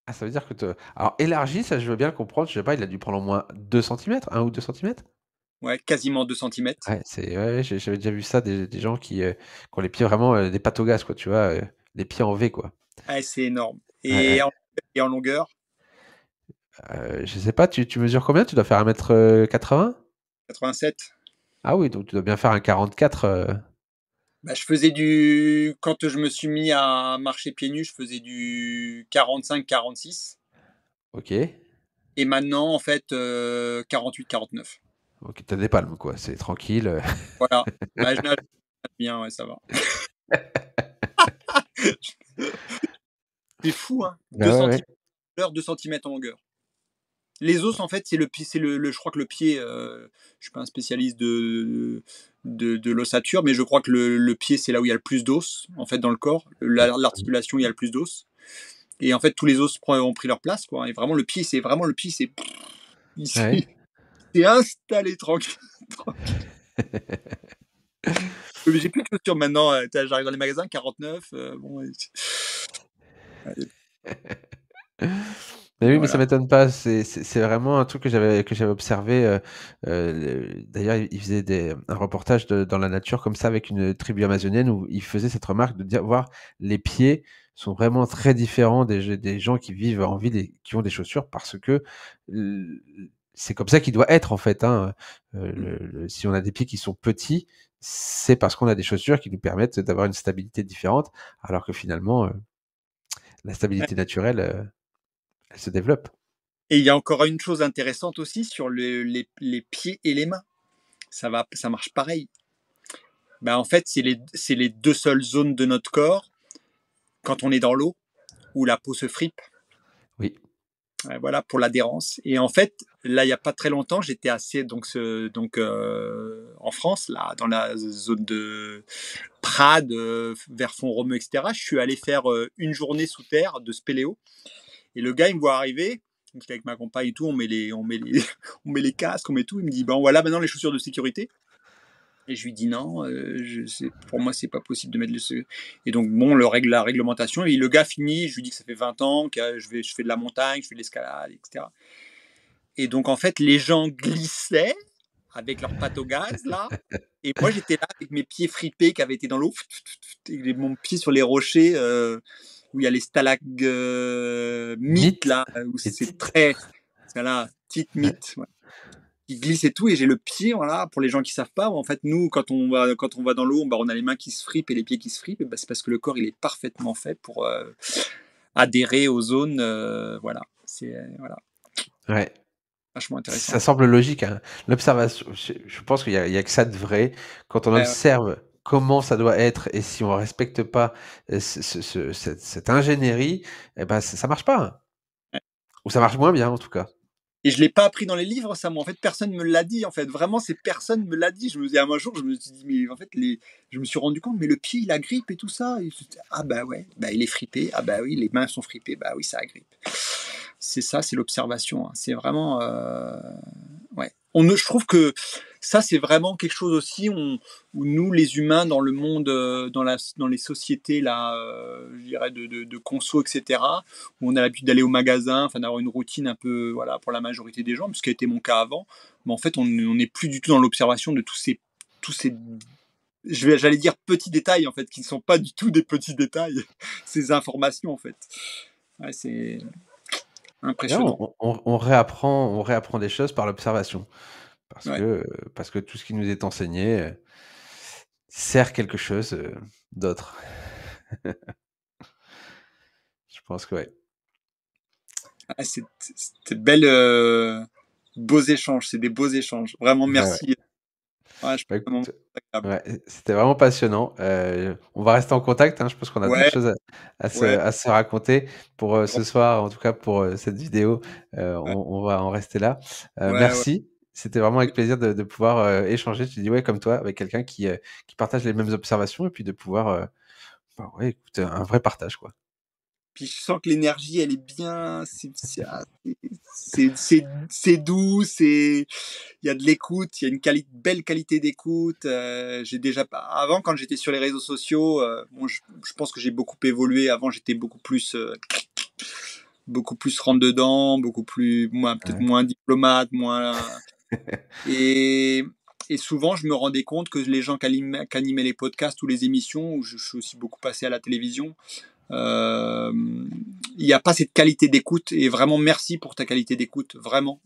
Ah, ça veut dire que te alors élargi, ça je veux bien le comprendre, je sais pas, il a dû prendre au moins 2 centimètres, 1 ou 2 centimètres. Ouais, quasiment 2 centimètres. Ouais, ouais, j'avais déjà vu ça, des gens qui ont les pieds vraiment, des pâtes au gaz, quoi, tu vois? Les pieds en V, quoi. Ouais, c'est énorme. Ouais, ouais. Et en longueur, Je sais pas, tu mesures combien? Tu dois faire 1 m 80. 87. Ah oui, donc tu dois bien faire un 44. Bah, quand je me suis mis à marcher pieds nus, je faisais du 45-46. OK. Et maintenant, en fait, 48-49. OK, tu des palmes, quoi, c'est tranquille, Voilà. Bah, je nage bien, ouais, ça va. C'est fou, hein. 2 Bah, ouais, ouais. centimètres de longueur, 2 centimètres en longueur. Les os, en fait, c'est le pied, c'est je crois que le pied, je suis pas un spécialiste de l'ossature, mais je crois que le pied, c'est là où il y a le plus d'os, en fait, dans le corps. Mmh. L'articulation, il y a le plus d'os. Et en fait, tous les os ont pris leur place, quoi. Et vraiment, le pied, il Ouais. s'est s'est installé tranquille. Mais j'ai plus de chaussures maintenant. J'arrive dans les magasins, 49. Bon, ouais, Mais et oui, mais ça voilà. m'étonne pas. C'est vraiment un truc que j'avais observé. D'ailleurs, il faisait un reportage dans la nature comme ça avec une tribu amazonienne où il faisait cette remarque de dire, voir les pieds sont vraiment très différents des gens qui vivent en ville et qui ont des chaussures parce que l- c'est comme ça qu'il doit être en fait. Hein. Si on a des pieds qui sont petits, c'est parce qu'on a des chaussures qui nous permettent d'avoir une stabilité différente, alors que finalement, la stabilité naturelle, elle se développe. Et il y a encore une chose intéressante aussi sur les pieds et les mains. Ça marche pareil. Ben, en fait, c'est les deux seules zones de notre corps, quand on est dans l'eau, où la peau se fripe. Oui. Voilà, pour l'adhérence. Et en fait, là, il n'y a pas très longtemps, j'étais en France, là, dans la zone de Prades, vers Font-Romeu, etc. Je suis allé faire une journée sous terre de spéléo. Et le gars, il me voit arriver. J'étais avec ma compagne et tout, on met les casques, on met tout. Il me dit, bon, voilà maintenant les chaussures de sécurité. Et je lui dis non, pour moi, c'est pas possible de mettre le. Et donc, bon, la réglementation. Et le gars finit, je lui dis que ça fait 20 ans, que je fais de la montagne, je fais de l'escalade, etc. Et donc, en fait, les gens glissaient avec leurs pattes au gaz, là. Et moi, j'étais là avec mes pieds fripés qui avaient été dans l'eau, et mon pied sur les rochers où il y a les stalagmites, Mythe là, où et c'est Tite. très. Voilà, petite Ouais. mythe. Ouais, qui glisse et tout, et j'ai le pied, voilà, pour les gens qui savent pas, en fait, nous, quand on va dans l'eau, bah, on a les mains qui se fripent et les pieds qui se fripent, et bah, c'est parce que le corps, il est parfaitement fait pour adhérer aux zones, voilà, voilà, Ouais. vachement Ça intéressant. semble logique, hein. L'observation, je pense qu'il y a que ça de vrai. Quand on Ouais, observe comment ça doit être et si on respecte pas, cette ingénierie, et ben, ça marche pas, hein. ouais. Ou ça marche moins bien, en tout cas. Et je l'ai pas appris dans les livres, ça, moi. En fait, personne me l'a dit. En fait, vraiment, c'est personne me l'a dit. Je me dis, un jour, je me suis dit, mais en fait, je me suis rendu compte, mais le pied, il agrippe et tout ça. Ah bah ouais, bah il est fripé. Ah bah oui, les mains sont fripées. Bah oui, ça agrippe. C'est ça, c'est l'observation, hein. C'est vraiment, ouais. Je trouve que ça, c'est vraiment quelque chose aussi où nous, les humains, dans le monde, dans les sociétés là, je dirais de conso, etc., où on a l'habitude d'aller au magasin, enfin d'avoir une routine un peu, voilà, pour la majorité des gens, ce qui a été mon cas avant. Mais en fait, on n'est plus du tout dans l'observation de tous ces, j'allais dire petits détails en fait, qui ne sont pas du tout des petits détails, ces informations en fait. Ouais, c'est Et impressionnant. on réapprend des choses par l'observation. Ouais. Parce que tout ce qui nous est enseigné, sert quelque chose, d'autre. Je pense que ouais. Ah, c'était belle, beaux échanges, c'est des beaux échanges. Vraiment Ouais, ouais. merci. Ouais, je Bah, passe un moment écoute, agréable. ouais, c'était vraiment passionnant. On va rester en contact, hein. Je pense qu'on a d'autres Ouais, choses ouais, à se raconter pour, grand- ce soir, en tout cas pour, cette vidéo. ouais, On va en rester là. ouais, ouais. Merci. C'était vraiment avec plaisir de pouvoir, échanger, je te dis, ouais, comme toi, avec quelqu'un qui partage les mêmes observations et puis de pouvoir, bah, ouais, écoute, un vrai partage, quoi. Puis je sens que l'énergie, elle est bien, c'est doux, il y a de l'écoute, il y a une belle qualité d'écoute. J'ai déjà, avant, quand j'étais sur les réseaux sociaux, bon, je pense que j'ai beaucoup évolué. Avant, j'étais beaucoup plus rentre dedans, peut-être Ouais. moins diplomate, moins. Et, et souvent, je me rendais compte que les gens qui animaient les podcasts ou les émissions, où je suis aussi beaucoup passé à la télévision, euh, il n'y a pas cette qualité d'écoute. Et vraiment, merci pour ta qualité d'écoute. Vraiment.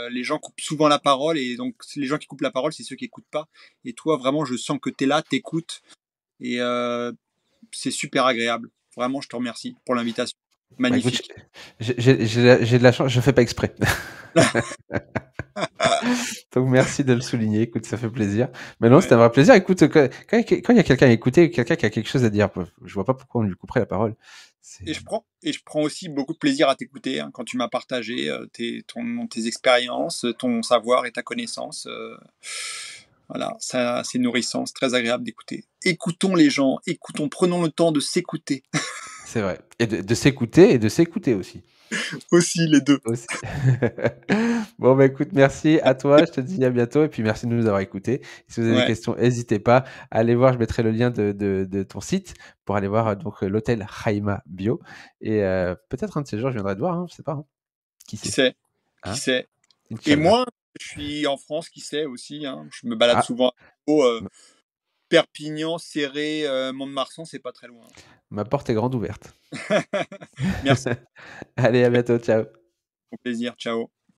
Les gens coupent souvent la parole. Et donc, les gens qui coupent la parole, c'est ceux qui n'écoutent pas. Et toi, vraiment, je sens que tu es là, tu écoutes. Et c'est super agréable. Vraiment, je te remercie pour l'invitation. Bah, écoute, Magnifique. j'ai de la chance, je fais pas exprès. Donc merci de le souligner, écoute, ça fait plaisir. Mais non, c'était Ouais. un vrai plaisir. Écoute, quand il y a quelqu'un à écouter, quelqu'un qui a quelque chose à dire, je vois pas pourquoi on lui couperait la parole. C'est Et je prends aussi beaucoup de plaisir à t'écouter, hein, quand tu m'as partagé, tes expériences, ton savoir et ta connaissance, voilà, ça c'est nourrissant, c'est très agréable d'écouter. Écoutons les gens, écoutons, prenons le temps de s'écouter. c'est vrai et de s'écouter et de s'écouter aussi. Aussi les 2. Aussi. Bon, bah, écoute, merci à toi, je te dis à bientôt et puis merci de nous avoir écoutés. Si vous avez des Ouais, questions, hésitez pas à aller voir, je mettrai le lien de ton site pour aller voir, donc l'hôtel Haima Bio et peut-être un de ces jours, je viendrai te voir, hein, je sais pas, hein. Qui qui sait? sait? Qui Hein? sait? Et Inch'Allah. moi, je suis en France, qui sait aussi, hein? Je me balade Ah, souvent à Pau, m Perpignan, Céret, Mont-de-Marsan, c'est pas très loin. ma porte est grande ouverte. Merci, Allez, à bientôt, ciao. au plaisir, ciao.